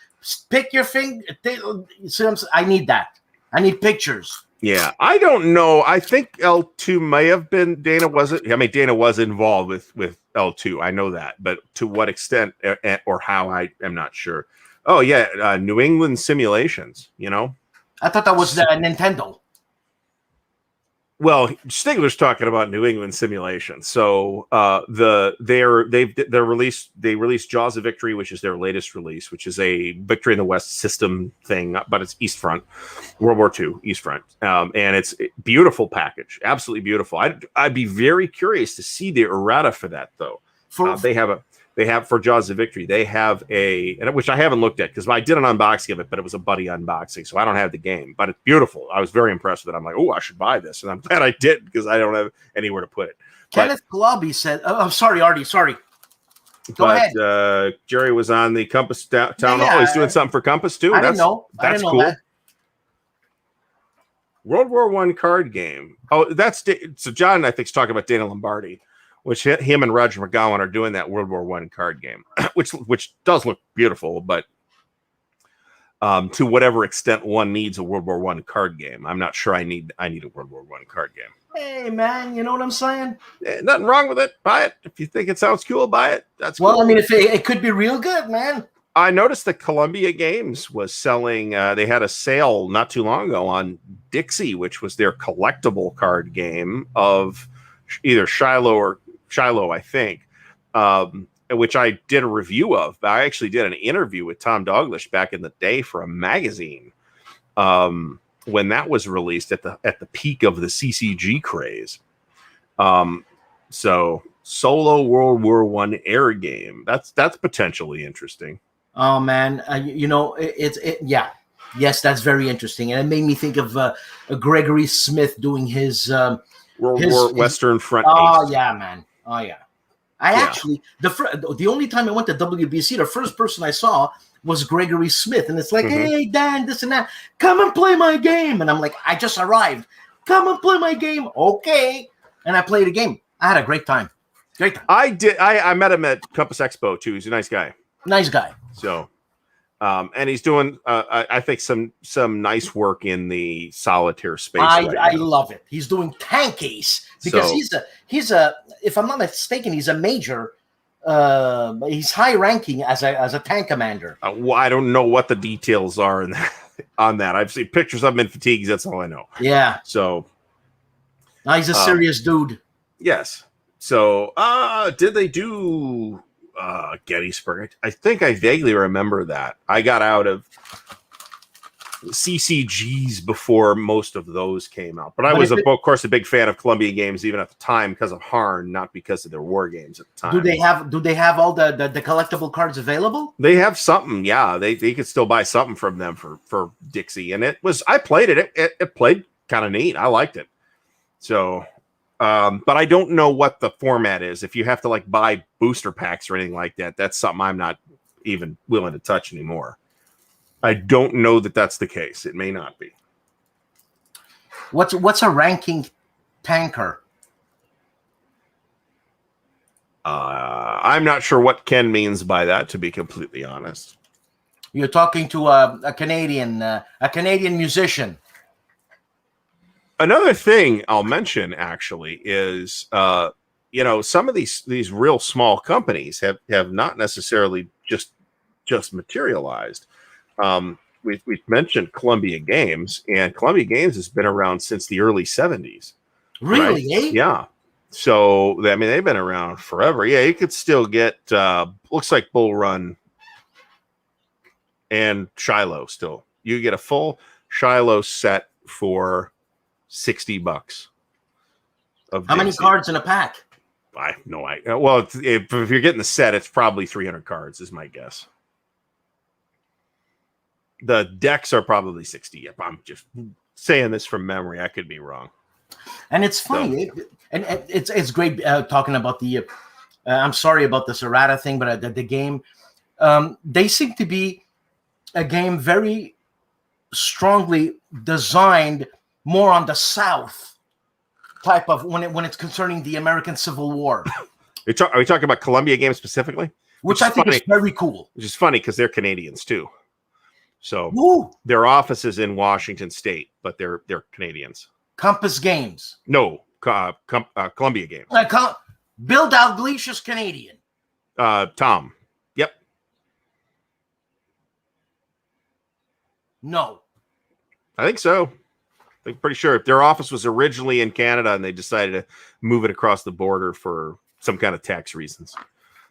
Pick your finger. I need that. I need pictures. Yeah, I don't know. I think L2 may have been Dana wasn't. I mean, Dana was involved with L2. I know that, but to what extent or how, I am not sure. Oh yeah, New England Simulations. You know, I thought that was Nintendo. Well, Stigler's talking about New England Simulations. So they released Jaws of Victory, which is their latest release, which is a Victory in the West system thing, but it's East Front, World War II East Front, and it's a beautiful package, absolutely beautiful. I'd be very curious to see the errata for that though. They have for Jaws of Victory. They have which I haven't looked at because I did an unboxing of it, but it was a buddy unboxing, so I don't have the game. But it's beautiful. I was very impressed with it. I'm like, oh, I should buy this, and I'm glad I did because I don't have anywhere to put it. Kenneth Globby said, "I'm sorry, Artie. Sorry. Go ahead." Jerry was on the Compass Town Hall. He's doing something for Compass too. I didn't know. That's cool. That. World War I card game. Oh, so John, I think, is talking about Dana Lombardi. Which him and Roger McGowan are doing that World War I card game, which does look beautiful, but to whatever extent one needs a World War I card game, I'm not sure I need a World War I card game. Hey man, you know what I'm saying? Nothing wrong with it. Buy it if you think it sounds cool. Buy it. That's well. Cool. I mean, if it could be real good, man. I noticed that Columbia Games was selling. They had a sale not too long ago on Dixie, which was their collectible card game of either Shiloh, I think, which I did a review of. I actually did an interview with Tom Douglas back in the day for a magazine when that was released at the peak of the CCG craze. So solo World War I air game. That's potentially interesting. Oh man, yes, that's very interesting, and it made me think of Gregory Smith doing his World War Western Front. Oh yeah, man. Oh yeah. Actually, the only time I went to WBC, the first person I saw was Gregory Smith, and it's like, hey Dan, this and that, come and play my game, and I'm like, I just arrived, come and play my game, okay, and I played a game. I had a great time. I met him at Compass Expo too. He's a nice guy. So, and he's doing, I think some nice work in the solitaire space. I love it. He's doing tankies because he's a, if I'm not mistaken, he's a major. He's high ranking as a tank commander. Well, I don't know what the details are on that. I've seen pictures of him in fatigues. That's all I know. Yeah. So, he's a serious dude. Yes. So, did they do Gettysburg? I think I vaguely remember that. I got out of CCGs before most of those came out, but I was, of course, a big fan of Columbia Games even at the time because of Harn, not because of their war games at the time. Do they have all the collectible cards available? They have something, yeah. They could still buy something from them for Dixie, and I played it. It played kind of neat. I liked it. So. But I don't know what the format is. If you have to like buy booster packs or anything like that, that's something I'm not even willing to touch anymore. I don't know that that's the case. It may not be. What's a ranking tanker? I'm not sure what Ken means by that, to be completely honest. You're talking to a Canadian musician. Another thing I'll mention actually is, some of these real small companies have not necessarily just materialized. We've mentioned Columbia Games, and Columbia Games has been around since the early 70s. Really? Right? Eh? Yeah. So, I mean, they've been around forever. Yeah, you could still get, looks like Bull Run and Shiloh still. You get a full Shiloh set for $60. How many cards in a pack? I have no idea. Well, if you're getting the set, it's probably 300 cards, is my guess. The decks are probably 60. I'm just saying this from memory. I could be wrong. And it's funny, and it's great talking about the. I'm sorry about this errata thing, but the game, they seem to be a game very strongly designed more on the South type of when it's concerning the American Civil War. Are we talking about Columbia games specifically? Which I think is very cool. Which is funny because they're Canadians too. So Ooh. Their office is in Washington State, but they're Canadians. Compass Games. No, Columbia Games. Bill Dalglish is Canadian. Tom. Yep. No. I think so. I'm pretty sure their office was originally in Canada and they decided to move it across the border for some kind of tax reasons.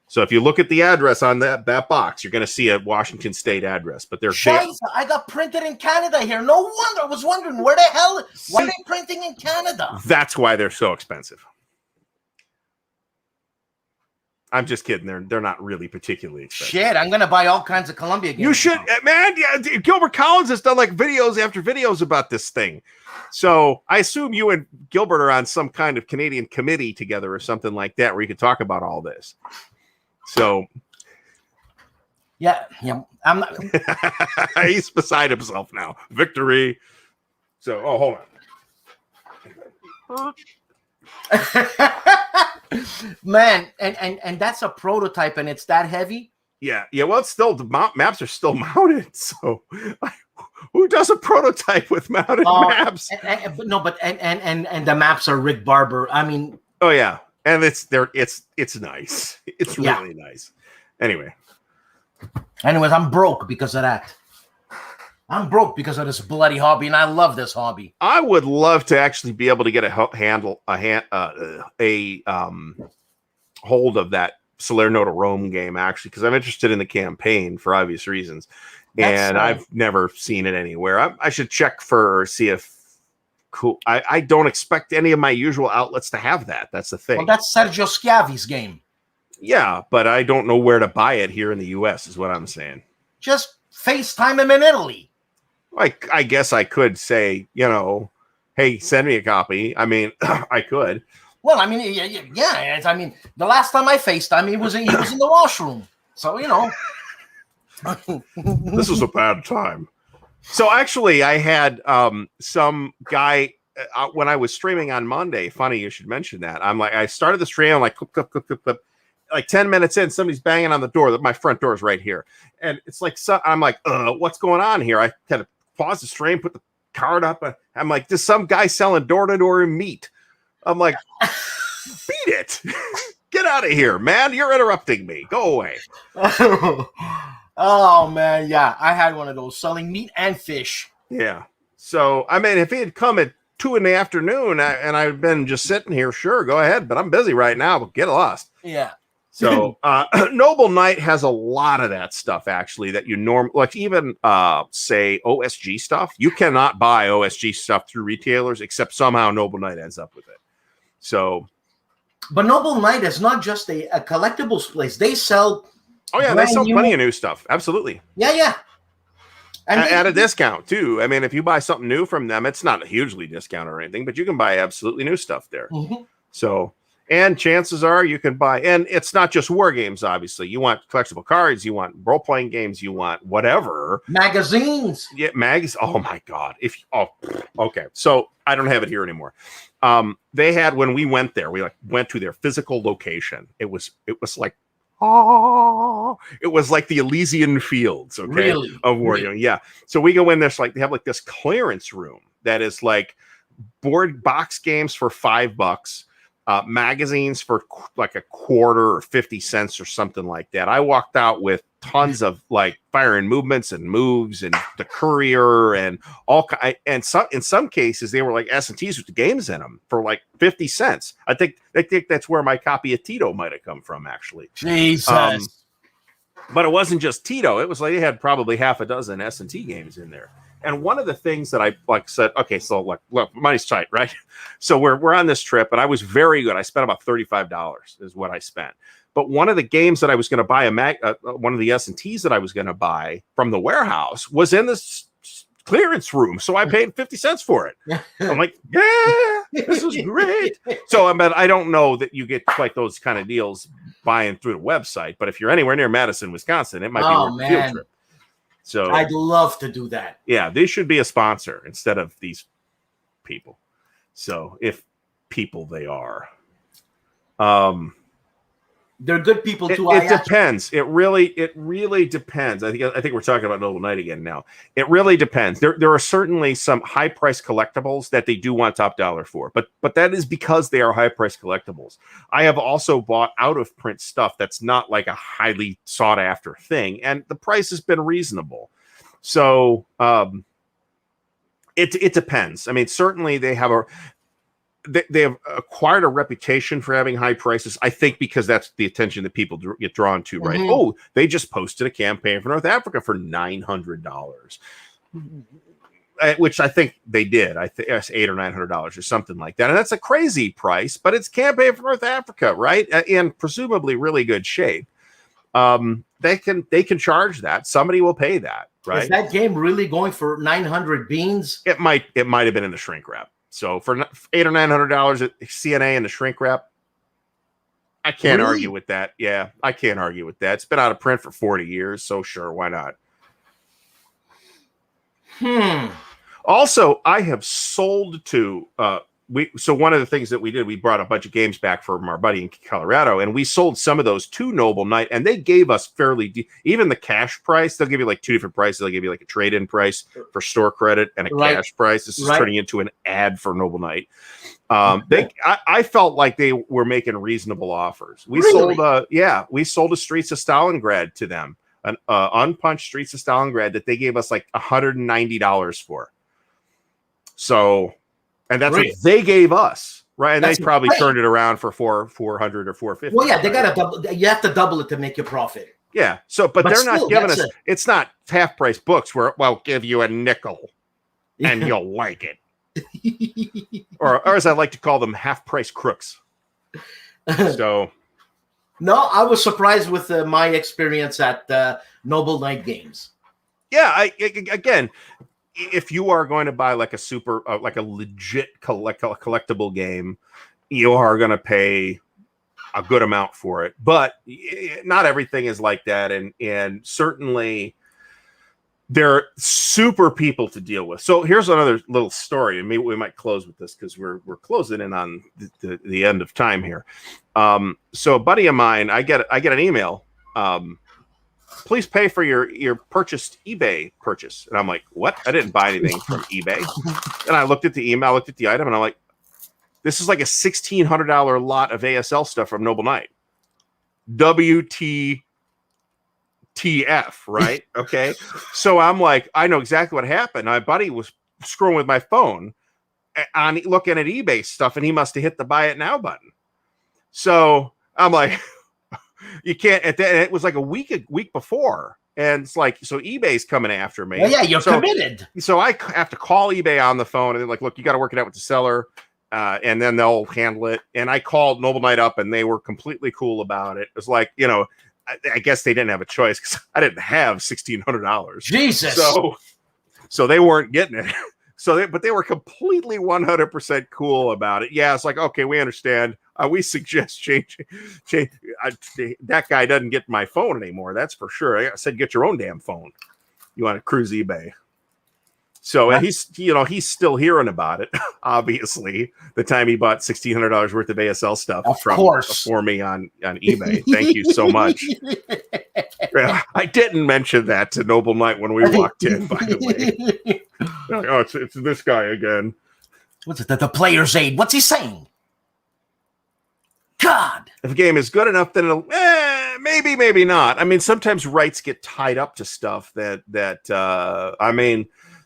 So if you look at the address on that box, you're going to see a Washington State address. But they're I got printed in Canada here. No wonder. I was wondering why are they printing in Canada? That's why they're so expensive. I'm just kidding. They're not really particularly expensive. Shit, I'm going to buy all kinds of Columbia games. You should, man. Yeah, Gilbert Collins has done like videos after videos about this thing. So I assume you and Gilbert are on some kind of Canadian committee together or something like that where you could talk about all this. So, yeah, I'm not. He's beside himself now. Victory. So, hold on. Man, and that's a prototype, and it's that heavy. Yeah. Well, it's still maps are still mounted. So, who does a prototype with mounted maps? And the maps are Rick Barber. I mean, oh yeah. And it's nice. It's really nice. Anyways, I'm broke because of that. I'm broke because of this bloody hobby, and I love this hobby. I would love to actually be able to get a hold of that Salerno to Rome game, actually, because I'm interested in the campaign for obvious reasons. And I've never seen it anywhere. I should check see if cool. I don't expect any of my usual outlets to have that. That's the thing. Well, that's Sergio Schiavi's game. Yeah, but I don't know where to buy it here in the U.S. is what I'm saying. Just FaceTime him in Italy. I guess I could say, hey, send me a copy. I mean, I could. Well, I mean, yeah. I mean, the last time I FaceTime, he was in the washroom. So, This was a bad time. So actually, I had some guy when I was streaming on Monday. Funny you should mention that. I started the stream. I'm like, clip. Like 10 minutes in, somebody's banging on the door. My front door is right here, and it's like, I'm like, what's going on here? I kind of pause the stream, put the card up. I'm like, there's some guy selling door-to-door meat. I'm like, beat it. Get out of here, man. You're interrupting me. Go away. Oh, man. Yeah, I had one of those selling meat and fish. Yeah. So, I mean, if he had come at 2 p.m. and I've been just sitting here, sure, go ahead. But I'm busy right now. But get lost. Yeah. So Noble Knight has a lot of that stuff, actually, that you like even say OSG stuff. You cannot buy OSG stuff through retailers, except somehow Noble Knight ends up with it. So, but Noble Knight is not just a collectibles place. They sell. Oh yeah, they sell plenty of new stuff. Absolutely. Yeah. And at a discount too. I mean, if you buy something new from them, it's not a hugely discount or anything, but you can buy absolutely new stuff there. Mm-hmm. So. And chances are you can buy, and it's not just war games, obviously. You want collectible cards, you want role-playing games, you want whatever. Magazines. Yeah, magazines. Oh, my God. Okay. So I don't have it here anymore. They had, when we went there, we went to their physical location. It was like, it was like the Elysian Fields, okay? Really? Of war games. Yeah. So we go in there, they have like this clearance room that is like board box games for $5. Magazines for like a quarter or 50 cents or something like that. I walked out with tons of like Fire and Movements and Moves and the Courier and in some cases they were like S&Ts with the games in them for like 50 cents. I think that's where my copy of Tito might have come from, actually. Jesus. But it wasn't just Tito. It was like they had probably half a dozen S&T games in there. And one of the things that I said, okay, so look, money's tight, right? So we're on this trip, and I was very good. I spent about $35 is what I spent. But one of the games that I was going to buy, one of the S&Ts that I was going to buy from the warehouse was in this clearance room. So I paid 50 cents for it. I'm like, yeah, this is great. So I don't know that you get like those kind of deals buying through the website. But if you're anywhere near Madison, Wisconsin, it might be worth a field trip. So I'd love to do that. Yeah, they should be a sponsor instead of these people. So if people they are. They're good people too. It depends. It really depends. I think we're talking about Noble Knight again now. It really depends. There are certainly some high price collectibles that they do want top dollar for, but that is because they are high price collectibles. I have also bought out of print stuff that's not like a highly sought after thing, and the price has been reasonable. So it depends. I mean, certainly they have acquired a reputation for having high prices, I think, because that's the attention that people get drawn to, right? Mm-hmm. Oh, they just posted a campaign for North Africa for $900, which I think they did. I think it's $800 or $900 or something like that. And that's a crazy price, but it's campaign for North Africa, right? And presumably really good shape. They can charge that. Somebody will pay that, right? Is that game really going for 900 beans? It might have been in the shrink wrap. So for $800 or $900 at CNA and the shrink wrap, I can't argue with that. Yeah, I can't argue with that. It's been out of print for 40 years, so sure, why not? Also, I have sold to so one of the things that we did, we brought a bunch of games back from our buddy in Colorado, and we sold some of those to Noble Knight, and they gave us fairly even the cash price. They'll give you like two different prices. They'll give you like a trade-in price for store credit and a cash price. This is turning into an ad for Noble Knight. I felt like they were making reasonable offers. We sold a Streets of Stalingrad to them, an unpunched Streets of Stalingrad that they gave us like $190 for. So. And that's what they gave us, right? And they probably turned it around for 400 or 450. Well, yeah, they got to double. You have to double it to make your profit. Yeah. So, but they're not giving us. It's not half price books where we'll give you a nickel, and you'll like it, or as I like to call them, half price crooks. So, no, I was surprised with my experience at Noble Knight Games. Yeah, again. If you are going to buy like a like a legit collectible game, you are going to pay a good amount for it. But not everything is like that, and certainly they're super people to deal with. So here's another little story, and maybe we might close with this because we're closing in on the end of time here. So a buddy of mine, I get an email. Please pay for your purchased eBay purchase. And I'm like, what? I didn't buy anything from eBay. And I looked at the email, looked at the item, and I'm like, this is like a $1,600 lot of ASL stuff from Noble Knight. WTF, right? Okay. So I'm like, I know exactly what happened. My buddy was scrolling with my phone on looking at eBay stuff, and he must have hit the buy it now button. So I'm like, you can't. It was like a week before, and it's like, so eBay's coming after me. Well, yeah, you're committed. So I have to call eBay on the phone, and they're like, look, you got to work it out with the seller, and then they'll handle it. And I called Noble Knight up, and they were completely cool about it. It was like, I guess they didn't have a choice because I didn't have $1,600. Jesus. So they weren't getting it. But they were completely 100% cool about it. Yeah, it's like, okay, we understand. We suggest change. That guy doesn't get my phone anymore. That's for sure. I said, get your own damn phone. You want to cruise eBay. So and he's still hearing about it. Obviously, the time he bought $1,600 worth of ASL stuff for me on eBay. Thank you so much. I didn't mention that to Noble Knight when we walked in, by the way. Like, oh, it's this guy again. What's it? The player's aid. What's he saying? God. If a game is good enough, then it'll maybe not. I mean, sometimes rights get tied up to stuff that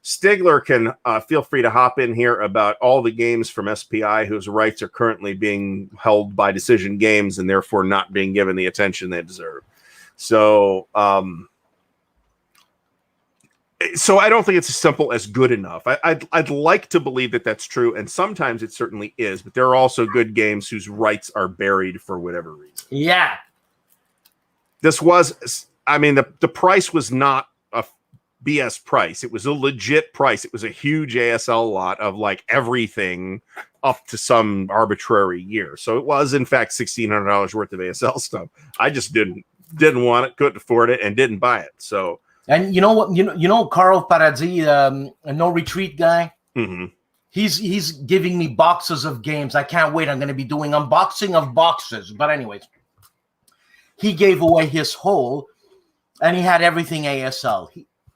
Stigler can feel free to hop in here about all the games from SPI whose rights are currently being held by Decision Games and therefore not being given the attention they deserve. So So I don't think it's as simple as good enough. I'd like to believe that that's true, and sometimes it certainly is. But there are also good games whose rights are buried for whatever reason. Yeah. This was, I mean, the price was not a BS price. It was a legit price. It was a huge ASL lot of like everything up to some arbitrary year. So it was in fact $1,600 worth of ASL stuff. I just didn't want it, couldn't afford it, and didn't buy it. So. And you know what? You know Carl Paradis, a No Retreat guy. Mm-hmm. He's giving me boxes of games. I can't wait. I'm going to be doing unboxing of boxes. But anyways, he gave away his whole, and he had everything ASL.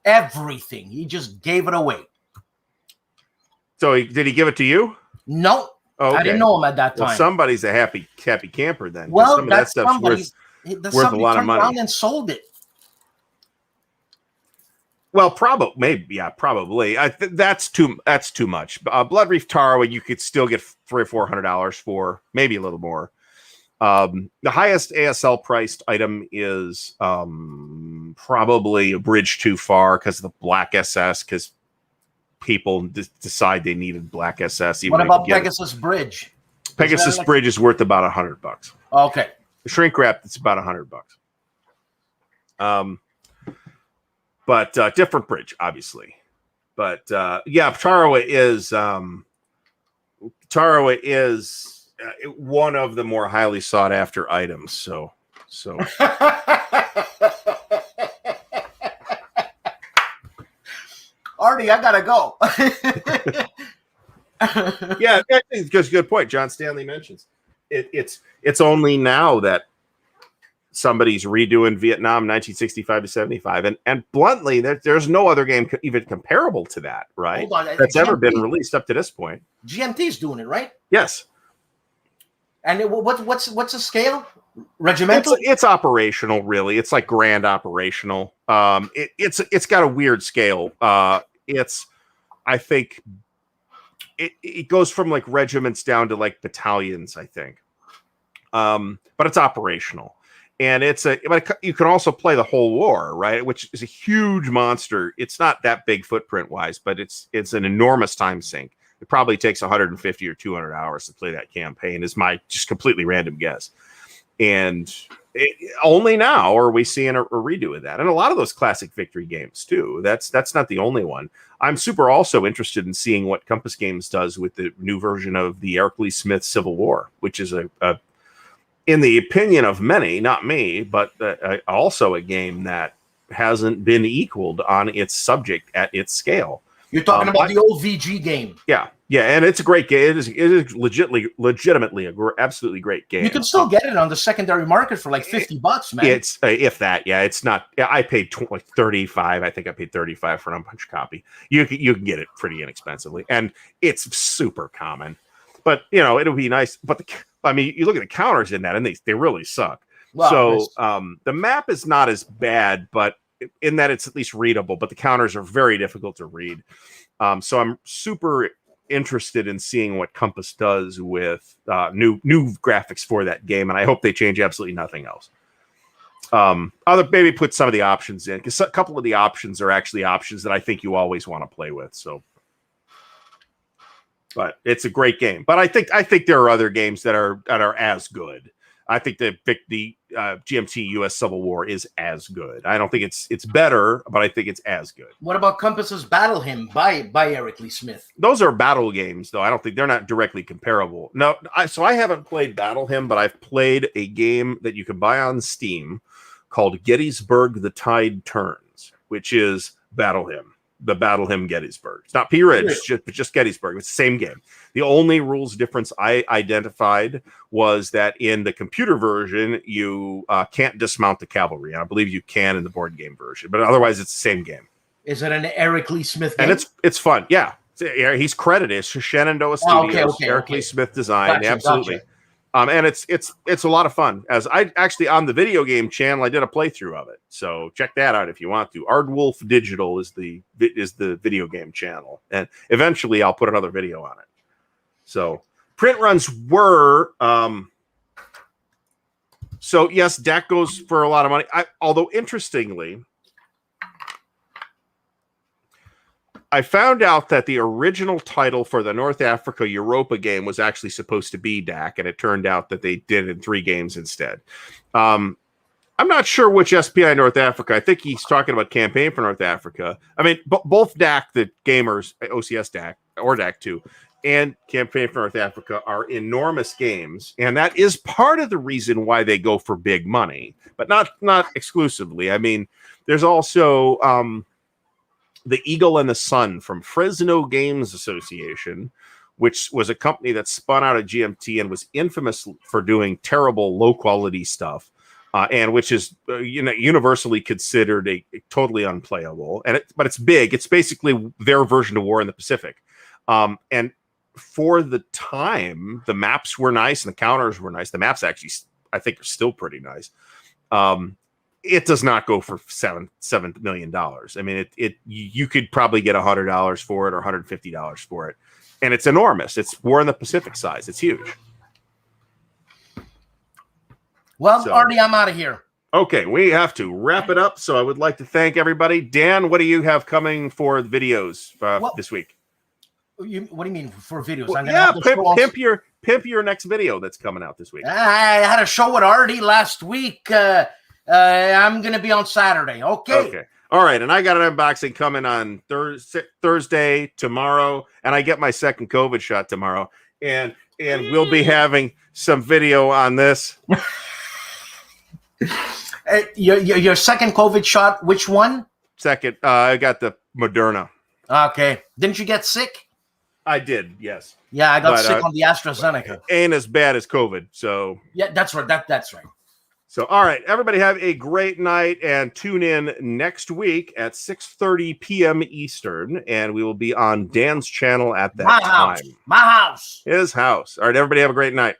Everything. He just gave it away. So did he give it to you? No. Oh, okay. I didn't know him at that time. Well, somebody's a happy camper then. Well, some of that stuff's worth a lot of money. Around and sold it. Well, probably. That's too much. Blood Reef Tarawa, you could still get $300 or $400 for, maybe a little more. The highest ASL priced item is probably a bridge too far because of the Black SS. Because people decide they needed Black SS. What about Pegasus Bridge? Pegasus Bridge is worth about $100. Okay. The shrink wrap, it's about $100. But different bridge, obviously. But yeah, Tarawa is one of the more highly sought after items. So. Artie, I gotta go. Yeah, it's just a good point. John Stanley mentions it's only now that somebody's redoing Vietnam 1965 to 75, and bluntly, there's no other game even comparable to that, right? Hold on, that's ever been released up to this point. GMT's doing it, right? Yes. And what's the scale? Regimental? It's operational, really. It's like grand operational. It's got a weird scale. I think it goes from like regiments down to like battalions, I think. But it's operational. And but you can also play the whole war, right? Which is a huge monster. It's not that big footprint wise, but it's an enormous time sink. It probably takes 150 or 200 hours to play that campaign, is my just completely random guess. And only now are we seeing a redo of that. And a lot of those classic victory games too. That's not the only one. I'm super also interested in seeing what Compass Games does with the new version of the Eric Lee Smith Civil War, which is in the opinion of many, not me, but also a game that hasn't been equaled on its subject at its scale. You're talking about the old VG game. Yeah, and it's a great game. It is legitimately absolutely great game. You can still get it on the secondary market for like $50, man. It's if that. Yeah, it's not. Yeah, I paid like $35. I think I paid $35 for an unpunched copy. You can get it pretty inexpensively, and it's super common. But it'll be nice. But you look at the counters in that, and they really suck. Wow, so the map is not as bad, but in that it's at least readable. But the counters are very difficult to read. So I'm super interested in seeing what Compass does with new graphics for that game, and I hope they change absolutely nothing else. Maybe put some of the options in, because a couple of the options are actually options that I think you always want to play with. So. But it's a great game. But I think there are other games that are as good. I think the GMT US Civil War is as good. I don't think it's better, but I think it's as good. What about Compass's Battle Hymn by Eric Lee Smith? Those are battle games, though. I don't think they're not directly comparable. No, so I haven't played Battle Hymn, but I've played a game that you can buy on Steam called Gettysburg: The Tide Turns, which is Battle Hymn. The Battle Hymn Gettysburg. It's not Pea Ridge, just Gettysburg. It's the same game. The only rules difference I identified was that in the computer version, you can't dismount the cavalry. And I believe you can in the board game version, but otherwise it's the same game. Is it an Eric Lee Smith game? And it's fun. Yeah. He's credited. It's Shenandoah Studios. Eric Lee Smith design. Gotcha, absolutely. Gotcha. And it's a lot of fun. As I actually on the video game channel, I did a playthrough of it. So check that out if you want to. Ardwulf Digital is the video game channel, and eventually I'll put another video on it. So print runs were so yes, deck goes for a lot of money. Although interestingly, I found out that the original title for the North Africa Europa game was actually supposed to be DAC, and it turned out that they did it in 3 games instead. I'm not sure which SPI North Africa. I think he's talking about Campaign for North Africa. I mean, both DAC, the gamers, OCS DAC, or DAC 2, and Campaign for North Africa are enormous games, and that is part of the reason why they go for big money, but not exclusively. I mean, there's also the Eagle and the Sun from Fresno Games Association, which was a company that spun out of GMT and was infamous for doing terrible, low-quality stuff, and which is universally considered a totally unplayable. But it's big. It's basically their version of War in the Pacific, and for the time, the maps were nice and the counters were nice. The maps actually, I think, are still pretty nice. It does not go for $7 million. I mean, you could probably get $100 for it or $150 for it, and it's enormous. It's War in the Pacific size. It's huge. Well, Artie, I'm out of here. Okay, we have to wrap it up. So I would like to thank everybody. Dan, what do you have coming for videos this week? What do you mean for videos? I'm pimp your next video that's coming out this week. I had a show with Artie last week. I'm going to be on Saturday. Okay. All right. And I got an unboxing coming on Thursday, tomorrow, and I get my second COVID shot tomorrow. And we'll be having some video on this. Your second COVID shot, which one? Second. I got the Moderna. Okay. Didn't you get sick? I did, yes. Yeah, I got sick on the AstraZeneca. Ain't as bad as COVID, so. Yeah, that's right. That's right. So, all right, everybody have a great night and tune in next week at 6:30 p.m. Eastern, and we will be on Dan's channel at that time. My house. His house. All right, everybody have a great night.